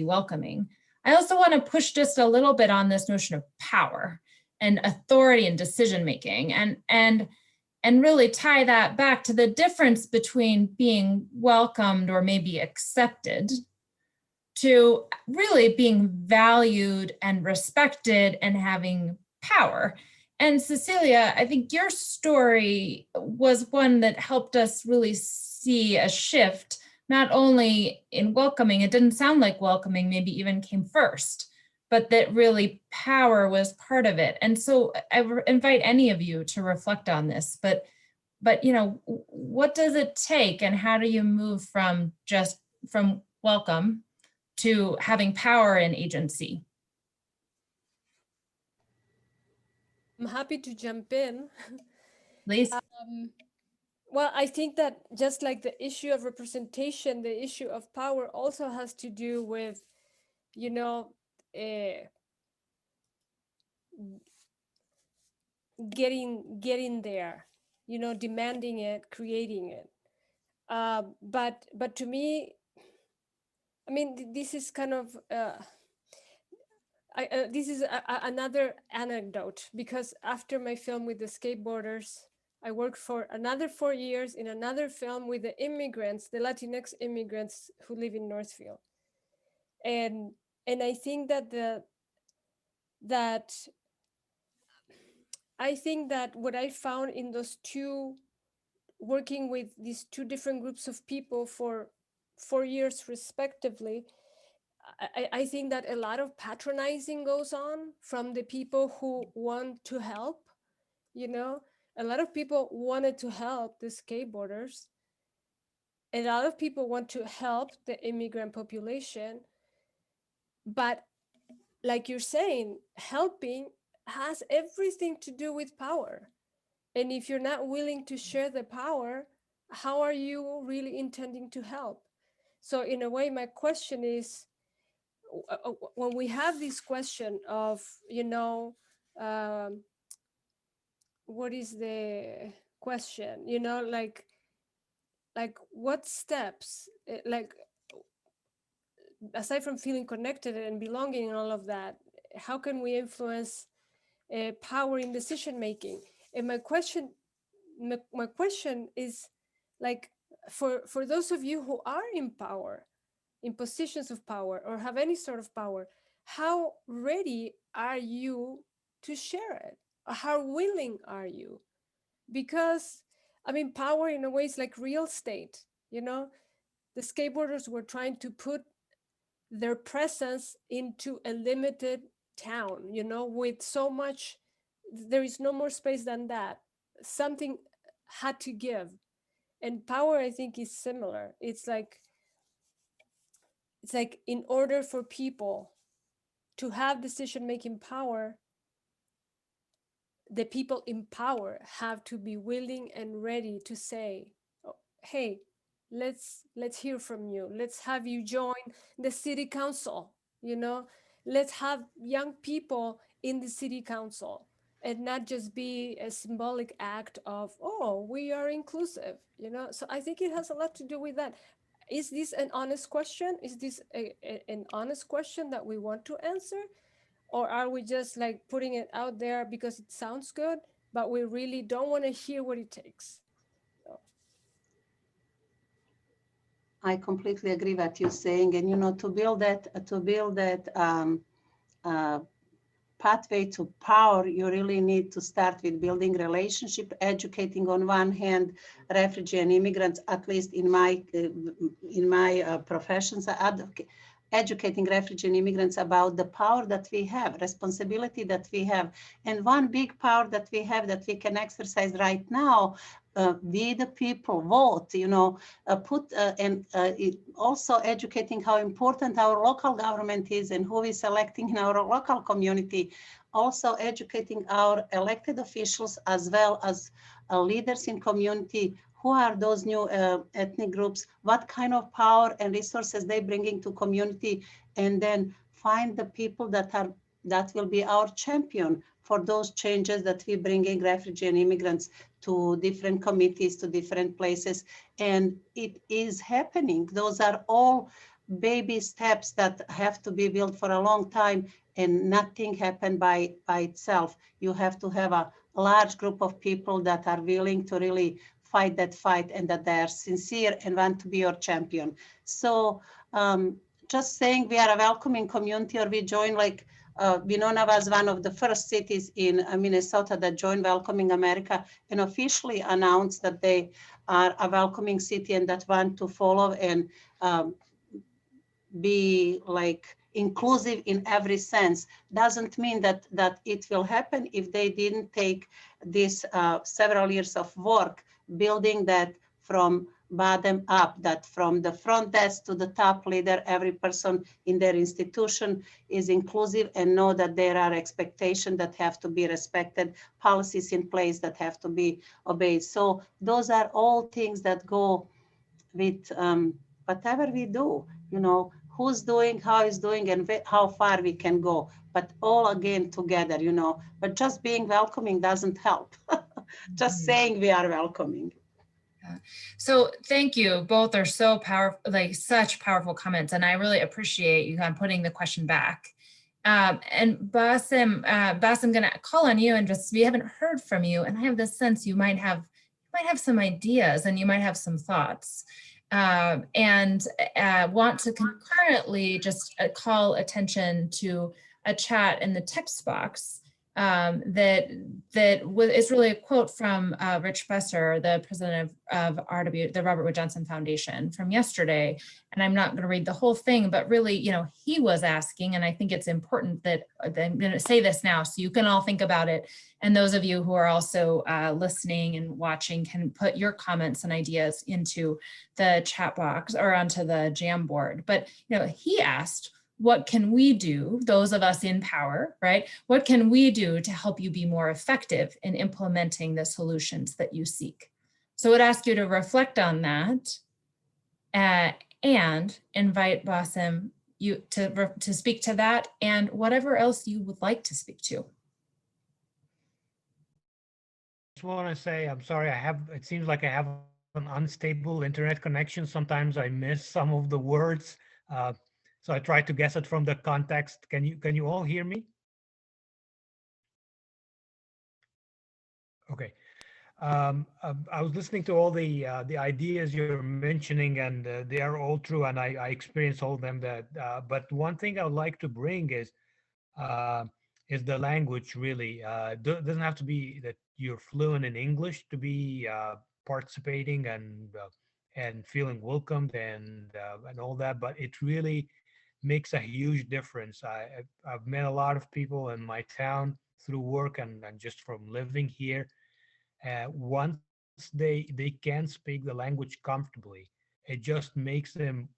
welcoming. I also want to push just a little bit on this notion of power and authority and decision making, and really tie that back to the difference between being welcomed or maybe accepted to really being valued and respected and having power. And Cecilia, I think your story was one that helped us really see a shift, not only in welcoming, it didn't sound like welcoming maybe even came first, but that really power was part of it. And so I invite any of you to reflect on this, but what does it take and how do you move from welcome to having power and agency? I'm happy to jump in. Please. Well, I think that just like the issue of representation, the issue of power also has to do with, getting there, demanding it, creating it. But to me, I mean, this is kind of this is another anecdote, because after my film with the skateboarders, I worked for another 4 years in another film with the immigrants, the Latinx immigrants who live in Northfield, and I think that what I found in those two, working with these two different groups of people for 4 years respectively, I think that a lot of patronizing goes on from the people who want to help. A lot of people wanted to help the skateboarders, a lot of people want to help the immigrant population, but like you're saying, helping has everything to do with power. And if you're not willing to share the power, how are you really intending to help? So in a way, my question is, when we have this question of, what is the question, like what steps, like aside from feeling connected and belonging and all of that, how can we influence power in decision making? And my question is, like, for those of you who are in power, in positions of power, or have any sort of power, how ready are you to share it? Or how willing are you? Because I mean, power in a way is like real estate. The skateboarders were trying to put their presence into a limited town, with so much, there is no more space than that. Something had to give. And power, I think, is similar. It's like in order for people to have decision-making power, the people in power have to be willing and ready to say, oh, hey, let's hear from you. Let's have you join the city council, let's have young people in the city council, and not just be a symbolic act of, oh, we are inclusive, So I think it has a lot to do with that. Is this an honest question? Is this an honest question that we want to answer? Or are we just like putting it out there because it sounds good, but we really don't want to hear what it takes? So. I completely agree what you're saying. And, to build that pathway to power, you really need to start with building relationship, educating on one hand refugee and immigrants, at least in my professions, educating refugee and immigrants about the power that we have, responsibility that we have. And one big power that we have that we can exercise right now, we the people vote, also educating how important our local government is and who we're selecting in our local community. Also educating our elected officials as well as leaders in community. Who are those new ethnic groups? What kind of power and resources they bringing to community? And then find the people that will be our champion for those changes that we bringing refugee and immigrants to different committees, to different places. And it is happening. Those are all baby steps that have to be built for a long time, and nothing happened by itself. You have to have a large group of people that are willing to really fight that fight, and that they are sincere and want to be your champion. So just saying we are a welcoming community, or we join, like Winona was one of the first cities in Minnesota that joined Welcoming America and officially announced that they are a welcoming city and that want to follow and be like inclusive in every sense. Doesn't mean that it will happen if they didn't take this several years of work building that from bottom up, that from the front desk to the top leader, every person in their institution is inclusive and know that there are expectations that have to be respected, policies in place that have to be obeyed. So those are all things that go with whatever we do, who's doing, how is doing, and how far we can go, but all again together, but just being welcoming doesn't help. Just saying we are welcoming. So thank you. Both are so powerful, like such powerful comments. And I really appreciate you kind of putting the question back. And Bassem, I'm going to call on you, and just, we haven't heard from you. And I have this sense you might have some ideas and you might have some thoughts, and want to concurrently just call attention to a chat in the text box. it's really a quote from Rich Besser, the president of RW, the Robert Wood Johnson Foundation, from yesterday. And I'm not going to read the whole thing, but really, you know, he was asking, and I think it's important that I'm going to say this now so you can all think about it. And those of you who are also listening and watching can put your comments and ideas into the chat box or onto the Jamboard. But, you know, he asked, what can we do, those of us in power, right? What can we do to help you be more effective in implementing the solutions that you seek? So I would ask you to reflect on that and invite Bassem to speak to that and whatever else you would like to speak to. Just want to say, I'm sorry, it seems like I have an unstable internet connection. Sometimes I miss some of the words. So I try to guess it from the context. Can you all hear me? Okay. I was listening to all the ideas you're mentioning, and they are all true, and I experience all of them. But one thing I would like to bring is the language. Really, doesn't have to be that you're fluent in English to be participating and feeling welcomed and all that. But it really makes a huge difference. I've met a lot of people in my town through work and just from living here. Once they can speak the language comfortably, it just makes them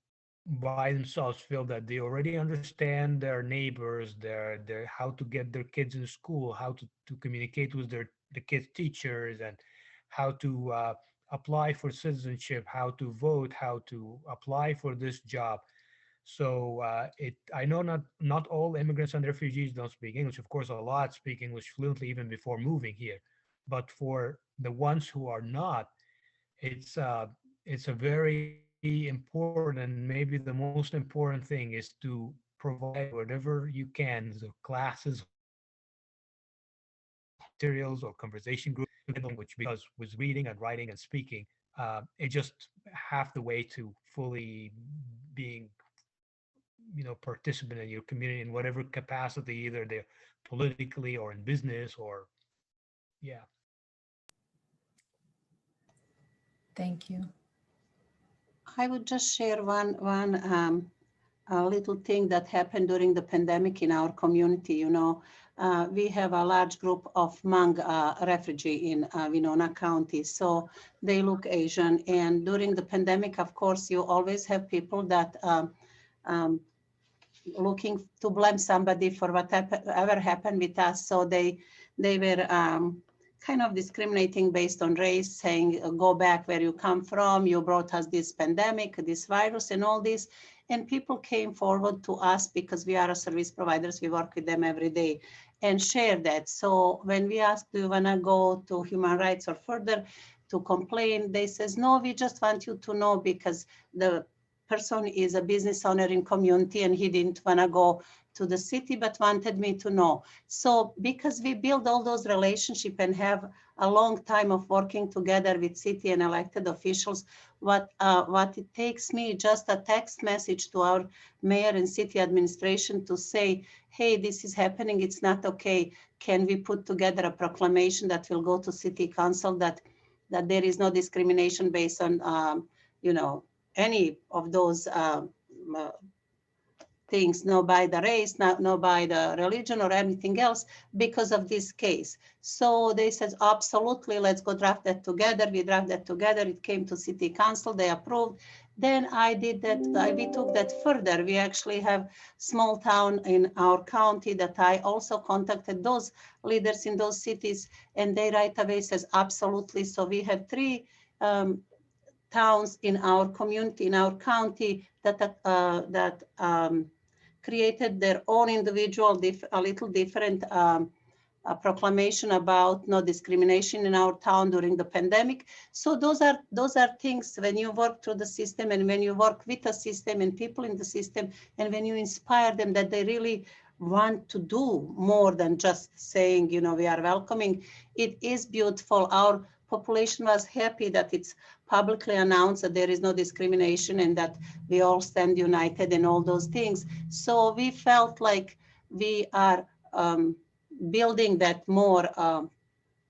by themselves feel that they already understand their neighbors, their how to get their kids in school, how to communicate with the kids' teachers, and how to apply for citizenship, how to vote, how to apply for this job. So I know not all immigrants and refugees don't speak English. Of course, a lot speak English fluently even before moving here. But for the ones who are not, it's a very important, and maybe the most important thing is to provide whatever you can, the classes, materials, or conversation groups, language, because with reading and writing and speaking, it just half the way to fully being participant in your community in whatever capacity, either they're politically or in business or yeah. Thank you. I would just share one a little thing that happened during the pandemic in our community. You know, we have a large group of Hmong refugee in Winona County, so they look Asian. And during the pandemic, of course, you always have people that looking to blame somebody for whatever happened with us. So they were kind of discriminating based on race, saying, go back where you come from. You brought us this pandemic, this virus, and all this. And people came forward to us because we are a service providers. We work with them every day and share that. So when we ask, do you want to go to human rights or further to complain? They says, no, we just want you to know because the person is a business owner in community and he didn't want to go to the city, but wanted me to know. So because we build all those relationships and have a long time of working together with city and elected officials, what it takes me just a text message to our mayor and city administration to say, hey, this is happening, it's not okay. Can we put together a proclamation that will go to city council that there is no discrimination based on, any of those things, no by the race, no by the religion or anything else because of this case. So they said, absolutely, let's go draft that together. We draft that together. It came to city council, they approved. Then I did that, we took that further. We actually have small town in our county that I also contacted those leaders in those cities, and they right away says, absolutely. So we have 3 towns in our community, in our county that created their own individual, a little different proclamation about no discrimination in our town during the pandemic. So those are things when you work through the system and when you work with the system and people in the system, and when you inspire them that they really want to do more than just saying, we are welcoming. It is beautiful. Our population was happy that it's publicly announced that there is no discrimination and that we all stand united and all those things. So we felt like we are building that more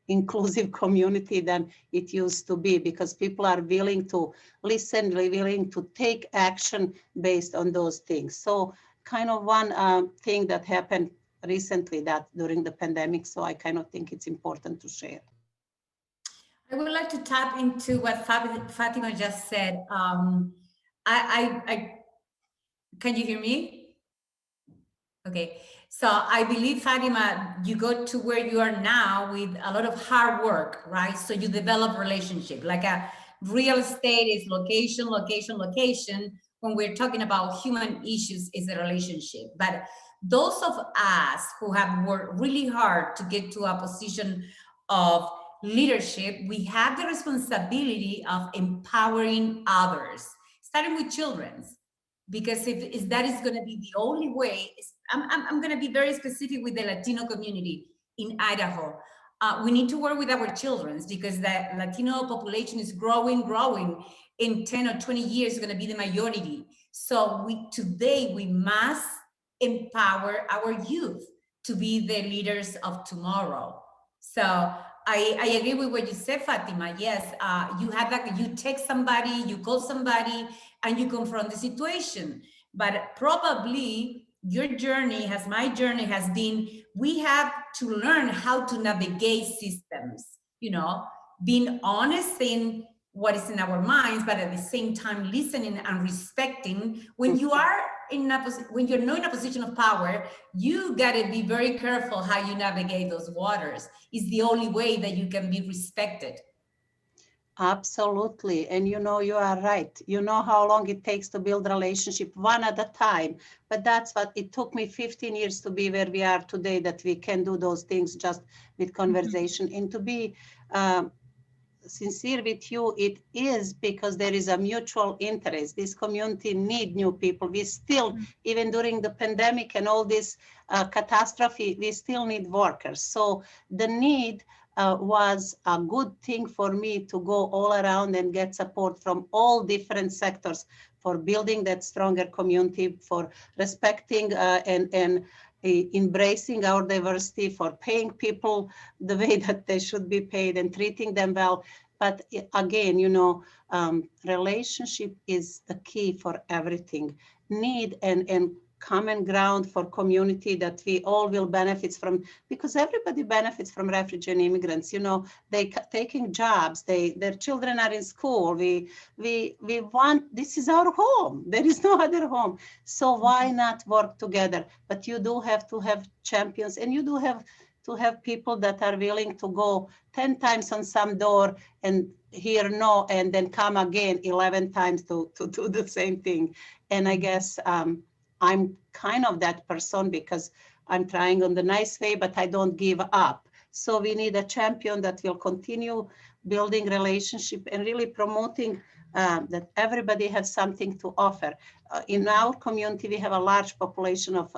inclusive community than it used to be, because people are willing to listen, willing to take action based on those things. So kind of one thing that happened recently that during the pandemic, so I kind of think it's important to share. I would like to tap into what Fatima just said. Can you hear me? Okay, so I believe, Fatima, you go to where you are now with a lot of hard work, right? So you develop relationship. Like a real estate is location, location, location. When we're talking about human issues, is a relationship. But those of us who have worked really hard to get to a position of leadership, we have the responsibility of empowering others, starting with children. Because if that is going to be the only way, I'm going to be very specific with the Latino community in Idaho. We need to work with our children, because the Latino population is growing. In 10 or 20 years, is going to be the majority. So today we must empower our youth to be the leaders of tomorrow. So I agree with what you said, Fatima. Yes, you text somebody, you call somebody, and you confront the situation. But probably your journey, my journey has been, we have to learn how to navigate systems, being honest in what is in our minds, but at the same time listening and respecting. When you are when you're not in a position of power, you got to be very careful how you navigate those waters. It's the only way that you can be respected. Absolutely. And you are right. You know how long it takes to build relationship one at a time. But that's what it took me 15 years to be where we are today, that we can do those things just with conversation. And to be sincere with you, it is because there is a mutual interest. This community need new people. We still, even during the pandemic and all this catastrophe, we still need workers. So the need was a good thing for me to go all around and get support from all different sectors for building that stronger community, for respecting and embracing our diversity, for paying people the way that they should be paid and treating them well. But again, relationship is the key for everything. Need and common ground for community that we all will benefit from, because everybody benefits from refugee and immigrants. They taking jobs, their children are in school. We want, this is our home. There is no other home. So why not work together? But you do have to have champions, and you do have to have people that are willing to go 10 times on some door and hear no, and then come again 11 times to do the same thing. And I guess I'm kind of that person, because I'm trying on the nice way, but I don't give up. So we need a champion that will continue building relationship and really promoting that everybody has something to offer. In our community, we have a large population of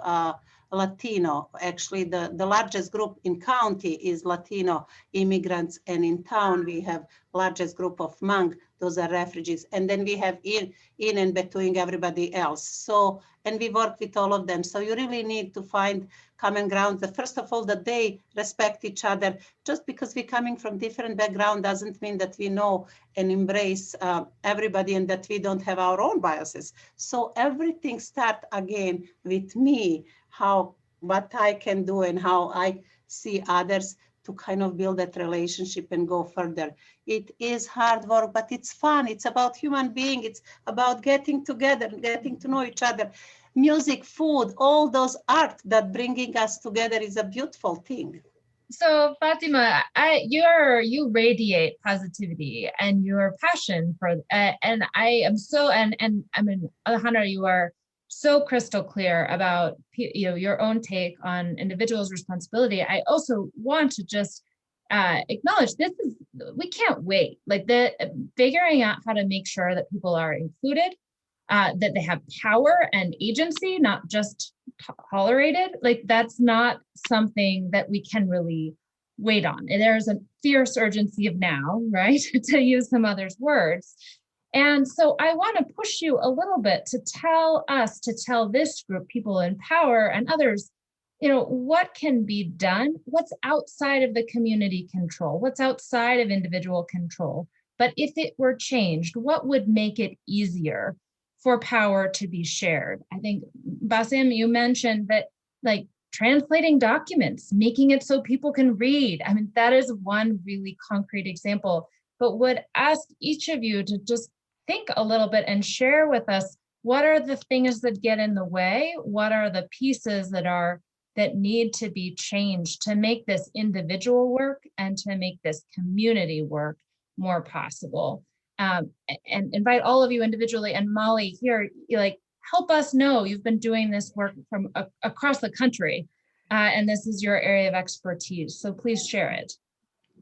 Latino. Actually, the largest group in county is Latino immigrants, and in town we have largest group of Hmong. Those are refugees, and then we have in and between everybody else. So, and we work with all of them. So you really need to find common ground. First of all, that they respect each other. Just because we're coming from different background doesn't mean that we know and embrace everybody, and that we don't have our own biases. So everything starts again with me, what I can do and how I see others, to kind of build that relationship and go further. It is hard work, but it's fun. It's about human being. It's about getting together, getting to know each other. Music, food, all those art that bringing us together is a beautiful thing. So Fatima, you radiate positivity and your passion for, and I am so, and I mean, Alejandra, you are so crystal clear about your own take on individuals' responsibility. I also want to just acknowledge we can't wait. Like figuring out how to make sure that people are included, that they have power and agency, not just tolerated. Like that's not something that we can really wait on. And there's a fierce urgency of now, right? To use some others' words. And so I want to push you a little bit to tell this group, people in power and others, what can be done, what's outside of the community control, what's outside of individual control. But if it were changed, what would make it easier for power to be shared? I think, Basim, you mentioned that, like, translating documents, making it so people can read. I mean, that is one really concrete example, but would ask each of you to just think a little bit and share with us, what are the things that get in the way? What are the pieces that need to be changed to make this individual work and to make this community work more possible? And invite all of you individually, and Molly here, like, help us know you've been doing this work from across the country, and this is your area of expertise. So please share it.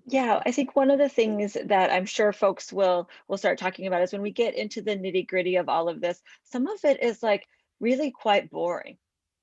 Yeah, I think one of the things that I'm sure folks will start talking about is when we get into the nitty-gritty of all of this, some of it is like really quite boring,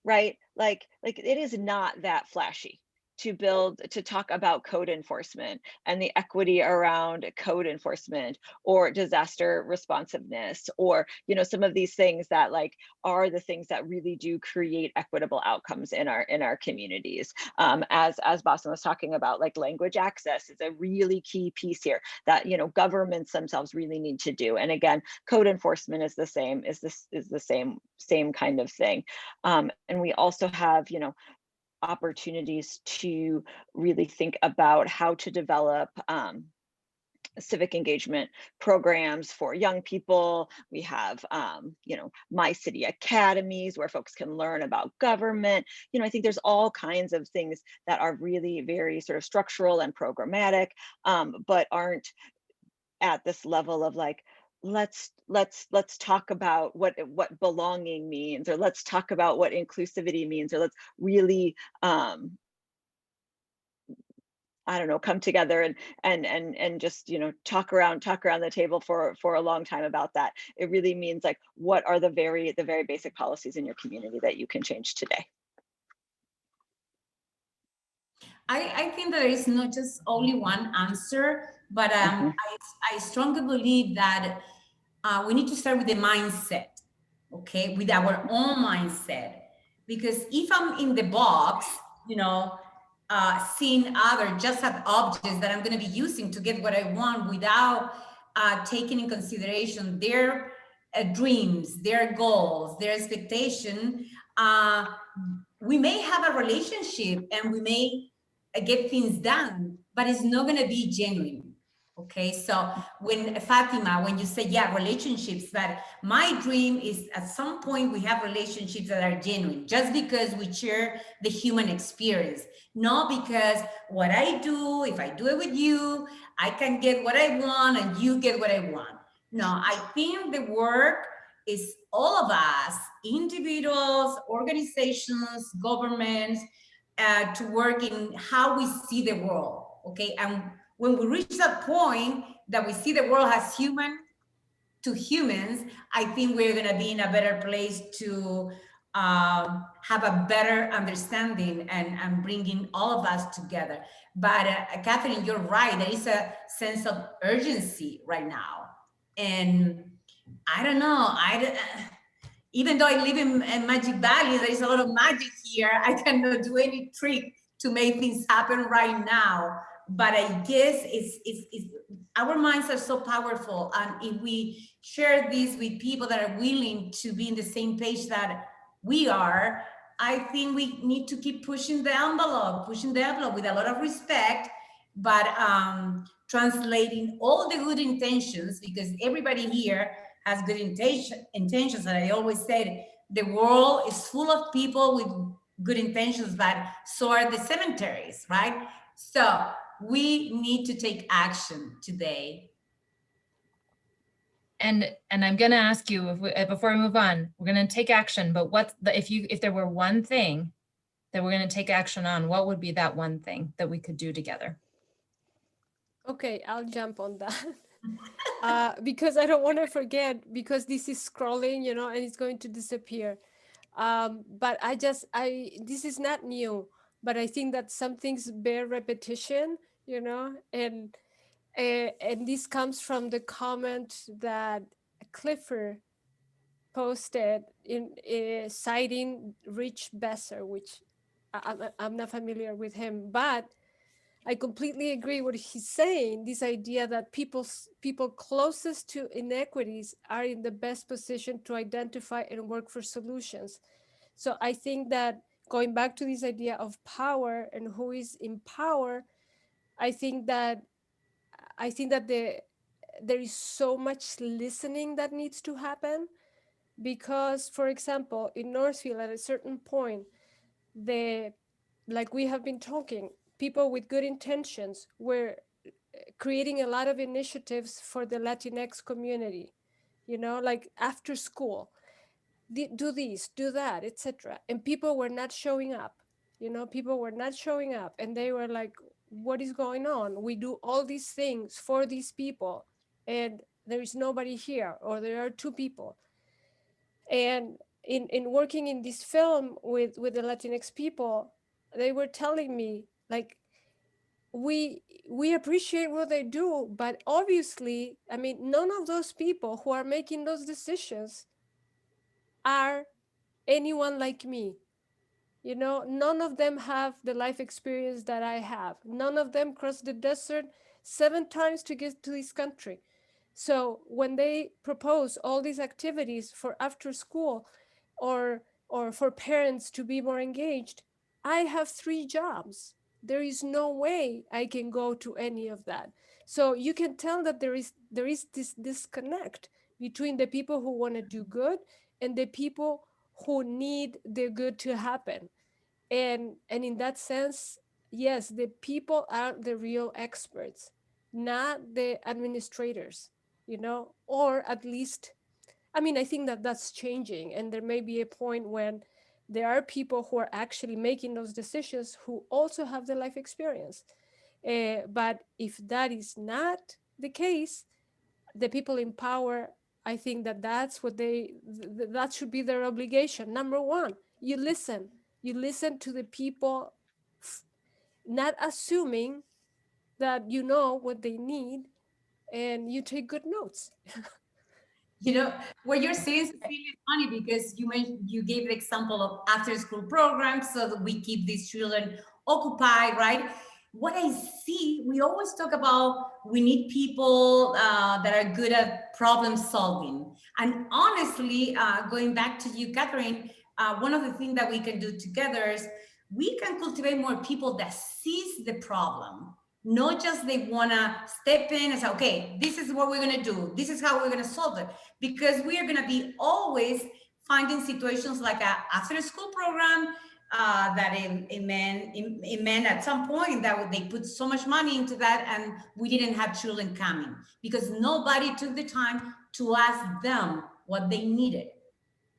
right? Like it is not that flashy to talk about code enforcement and the equity around code enforcement or disaster responsiveness, or some of these things that like are the things that really do create equitable outcomes in our communities. As Basim was talking about, like language access is a really key piece here that governments themselves really need to do. And again, code enforcement is the same kind of thing. And we also have opportunities to really think about how to develop civic engagement programs for young people. We have, My City Academies where folks can learn about government. I think there's all kinds of things that are really very sort of structural and programmatic, but aren't at this level of like, let's talk about what belonging means, or let's talk about what inclusivity means, or let's really I don't know, come together and just talk around the table for a long time about that. It really means like, what are the very basic policies in your community that you can change today? I think there is not just only one answer, but I strongly believe that we need to start with the mindset, okay, with our own mindset. Because if I'm in the box, seeing others just as objects that I'm going to be using to get what I want without taking in consideration their dreams, their goals, their expectation, we may have a relationship and we may get things done, but it's not going to be genuine. Okay, so when Fatima, when you say, yeah, relationships, that my dream is at some point we have relationships that are genuine, just because we share the human experience, not because what I do, if I do it with you, I can get what I want and you get what I want. No, I think the work is all of us, individuals, organizations, governments, to work in how we see the world, okay? And when we reach that point that we see the world as human to humans, I think we're gonna be in a better place to have a better understanding and bringing all of us together. But Catherine, you're right, there is a sense of urgency right now. And I don't know, even though I live in Magic Valley, there is a lot of magic here. I cannot do any trick to make things happen right now. But I guess it's our minds are so powerful. And if we share this with people that are willing to be in the same page that we are, I think we need to keep pushing the envelope with a lot of respect, but translating all the good intentions, because everybody here has good intentions. And I always said, the world is full of people with good intentions, but so are the cemeteries, right? So we need to take action today. And I'm going to ask you, before we move on, we're going to take action, but if there were one thing that we're going to take action on, what would be that one thing that we could do together? Okay, I'll jump on that. Because I don't want to forget, because this is scrolling, and it's going to disappear. But this is not new, but I think that some things bear repetition, and this comes from the comment that Clifford posted in citing Rich Besser, which I'm not familiar with him, but I completely agree what he's saying. This idea that people closest to inequities are in the best position to identify and work for solutions. So I think that going back to this idea of power and who is in power, I think that there is so much listening that needs to happen, because, for example, in Northfield at a certain point, the like we have been talking, people with good intentions were creating a lot of initiatives for the Latinx community, like after school, do this, do that, etc. And people were not showing up. People were not showing up, and they were like, what is going on? We do all these things for these people, and there is nobody here, or there are two people. And in working in this film with the Latinx people, they were telling me, like, we appreciate what they do, but obviously, I mean, none of those people who are making those decisions are anyone like me. None of them have the life experience that I have. None of them crossed the desert 7 times to get to this country. So when they propose all these activities for after school, or for parents to be more engaged, I have 3 jobs. There is no way I can go to any of that. So you can tell that there is this disconnect between the people who want to do good and the people who need the good to happen. And in that sense, yes, the people are the real experts, not the administrators, or at least, I mean, I think that that's changing, and there may be a point when there are people who are actually making those decisions who also have the life experience. But if that is not the case, the people in power, I think that that's what that should be their obligation. Number one, you listen to the people, not assuming that you know what they need, and you take good notes. What you're saying is really funny, because you gave the example of after school programs so that we keep these children occupied, right? What I see, we always talk about we need people that are good at problem solving. And honestly, going back to you, Catherine, one of the things that we can do together is we can cultivate more people that sees the problem, not just they want to step in and say, okay, this is what we're going to do, this is how we're going to solve it, because we are going to be always finding situations like a after school program that it meant at some point that they put so much money into that, and we didn't have children coming because nobody took the time to ask them what they needed.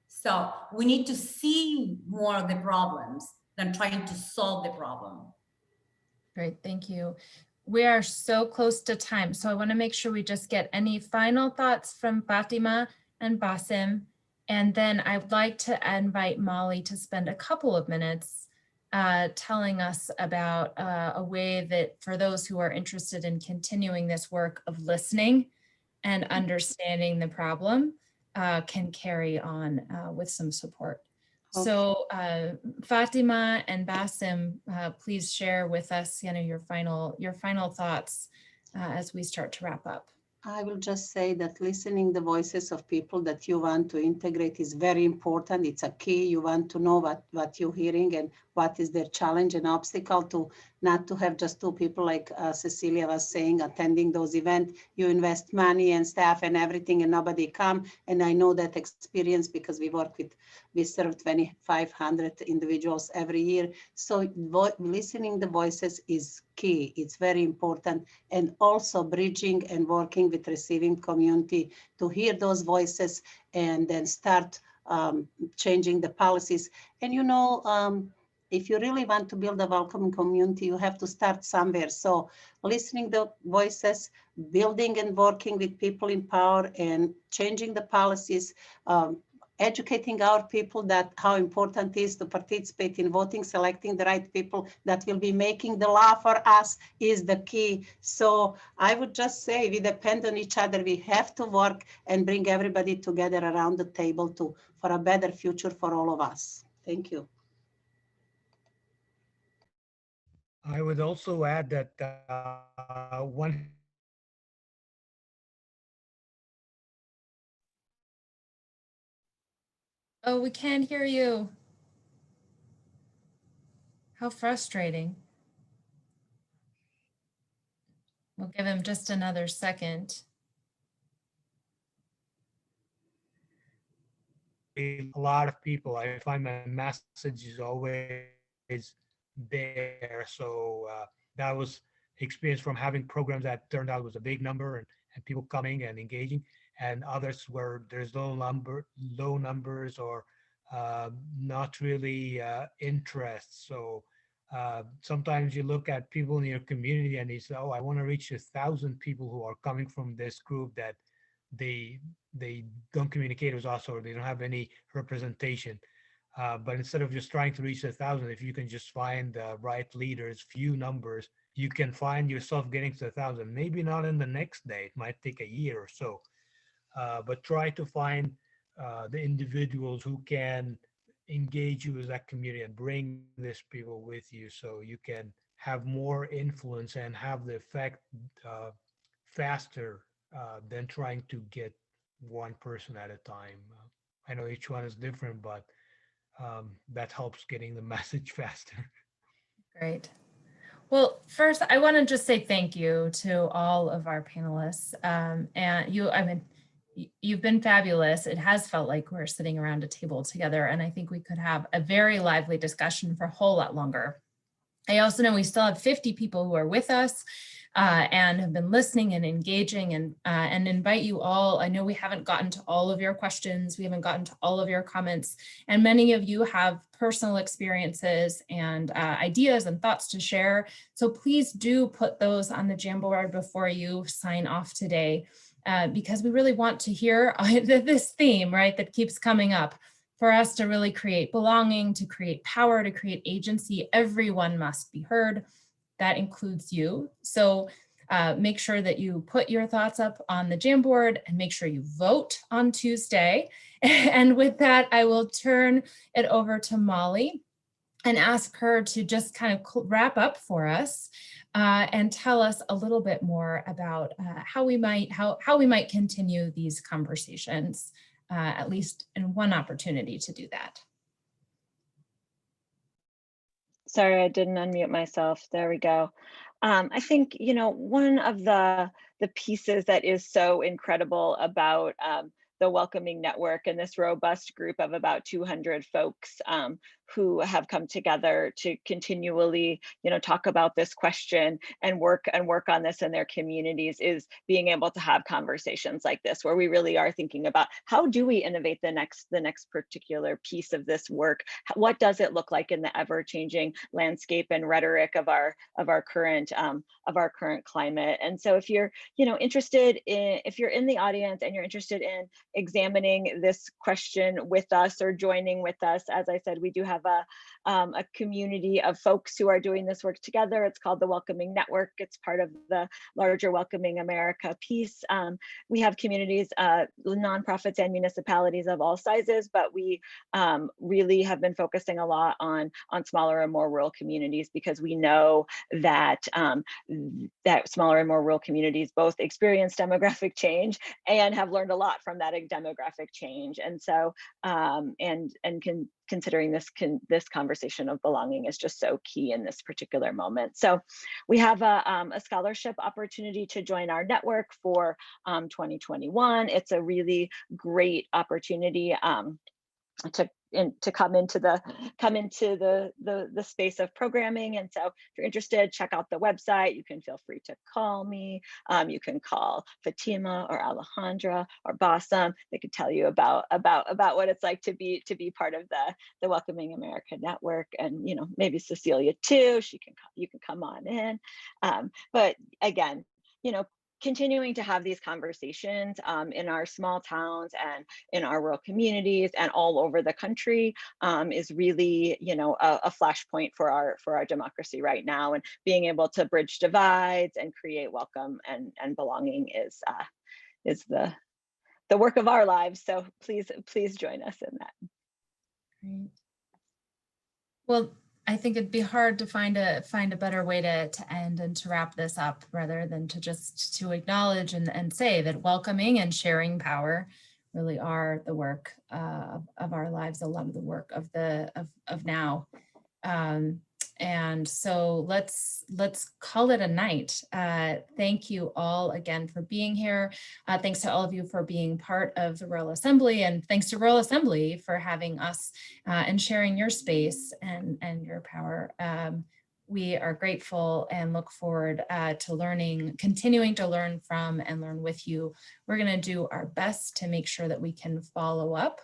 So we need to see more of the problems than trying to solve the problem. Great, thank you. We are so close to time, so I want to make sure we just get any final thoughts from Fatima and Basim, and then I'd like to invite Molly to spend a couple of minutes telling us about a way that for those who are interested in continuing this work of listening and understanding the problem can carry on with some support. Okay. So Fatima and Basim, please share with us, your final thoughts as we start to wrap up. I will just say that listening the voices of people that you want to integrate is very important. It's a key. You want to know what you're hearing and what is their challenge and obstacle, to not to have just 2 people like Cecilia was saying, attending those events. You invest money and staff and everything and nobody come. And I know that experience because we serve 2,500 individuals every year. So listening the voices is key. It's very important. And also bridging and working with receiving community to hear those voices and then start changing the policies. And if you really want to build a welcoming community, you have to start somewhere. So listening the voices, building and working with people in power and changing the policies, educating our people that how important it is to participate in voting, selecting the right people that will be making the law for us is the key. So I would just say we depend on each other. We have to work and bring everybody together around the table for a better future for all of us. Thank you. I would also add that one Oh, we can't hear you. How frustrating. We'll give him just another second. a lot of people. I find my message is always there. So that was experience from having programs that turned out was a big number and people coming and engaging, and others where there's low numbers or not really interest. So sometimes you look at people in your community and you say, "Oh, I want to reach 1,000 people who are coming from this group that they they don't communicate with us or they don't have any representation." But instead of just trying to reach 1,000, if you can just find the right leaders, few numbers, you can find yourself getting to 1,000. Maybe not in the next day; it might take a year or so. But try to find the individuals who can engage you as that community and bring these people with you, so you can have more influence and have the effect uh, faster than trying to get one person at a time. I know each one is different, but that helps getting the message faster. Great. Well, first, I want to just say thank you to all of our panelists. And you, I mean, you've been fabulous. It has felt like we're sitting around a table together, and I think we could have a very lively discussion for a whole lot longer. I also know we still have 50 people who are with us and have been listening and engaging, and invite you all. I know we haven't gotten to all of your questions. We haven't gotten to all of your comments, and many of you have personal experiences and ideas and thoughts to share. So please do put those on the Jamboard before you sign off today, because we really want to hear this theme, right, that keeps coming up. For us to really create belonging, to create power, to create agency, everyone must be heard. That includes you. So make sure that you put your thoughts up on the Jamboard and make sure you vote on Tuesday. And with that, I will turn it over to Molly and ask her to just kind of wrap up for us and tell us a little bit more about how we might continue these conversations. At least in one opportunity to do that. Sorry, I didn't unmute myself. There we go. I think, you know, one of the pieces that is so incredible about the Welcoming Network and this robust group of about 200 folks who have come together to continually, you know, talk about this question and work on this in their communities is being able to have conversations like this, where we really are thinking about how do we innovate the next particular piece of this work? What does it look like in the ever-changing landscape and rhetoric of our current climate? And so if you're, you know, interested in, if you're in the audience and you're interested in examining this question with us or joining with us, as I said, we do have a community of folks who are doing this work together. It's called the Welcoming Network. It's part of the larger Welcoming America piece. We have communities, nonprofits and municipalities of all sizes, but we really have been focusing a lot on smaller and more rural communities, because we know that that smaller and more rural communities both experience demographic change and have learned a lot from that demographic change. And so considering this conversation of belonging is just so key in this particular moment. So we have a scholarship opportunity to join our network for 2021. It's a really great opportunity to come into the space of programming. And so if you're interested, check out the website. You can feel free to call me. You can call Fatima or Alejandra or Bassam. They could tell you about what it's like to be part of the Welcoming America Network, and, you know, maybe Cecilia too. You can come on in. But again, you know, continuing to have these conversations in our small towns and in our rural communities and all over the country is really, you know, a flashpoint for our democracy right now. And being able to bridge divides and create welcome and belonging is the work of our lives. So please join us in that. Great. Well, I think it'd be hard to find a better way to end and to wrap this up rather than to just to acknowledge and say that welcoming and sharing power really are the work of our lives, a lot of the work of now. And so let's call it a night. Thank you all again for being here. Thanks to all of you for being part of the Rural Assembly, and thanks to Rural Assembly for having us and sharing your space and your power. We are grateful and look forward to continuing to learn from and learn with you. We're going to do our best to make sure that we can follow up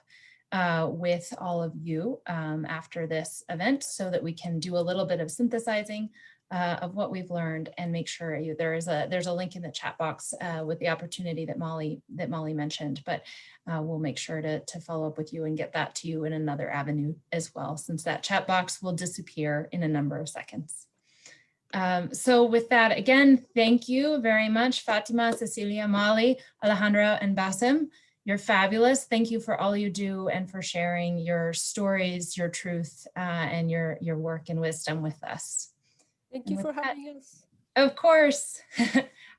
with all of you after this event so that we can do a little bit of synthesizing of what we've learned and make sure there's a link in the chat box with the opportunity that Molly mentioned, but we'll make sure to follow up with you and get that to you in another avenue as well, since that chat box will disappear in a number of seconds. So with that, again, thank you very much, Fatima, Cecilia, Molly, Alejandra, and Bassem. You're fabulous. Thank you for all you do and for sharing your stories, your truth, and your work and wisdom with us. Thank you for having us. Of course.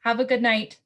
Have a good night.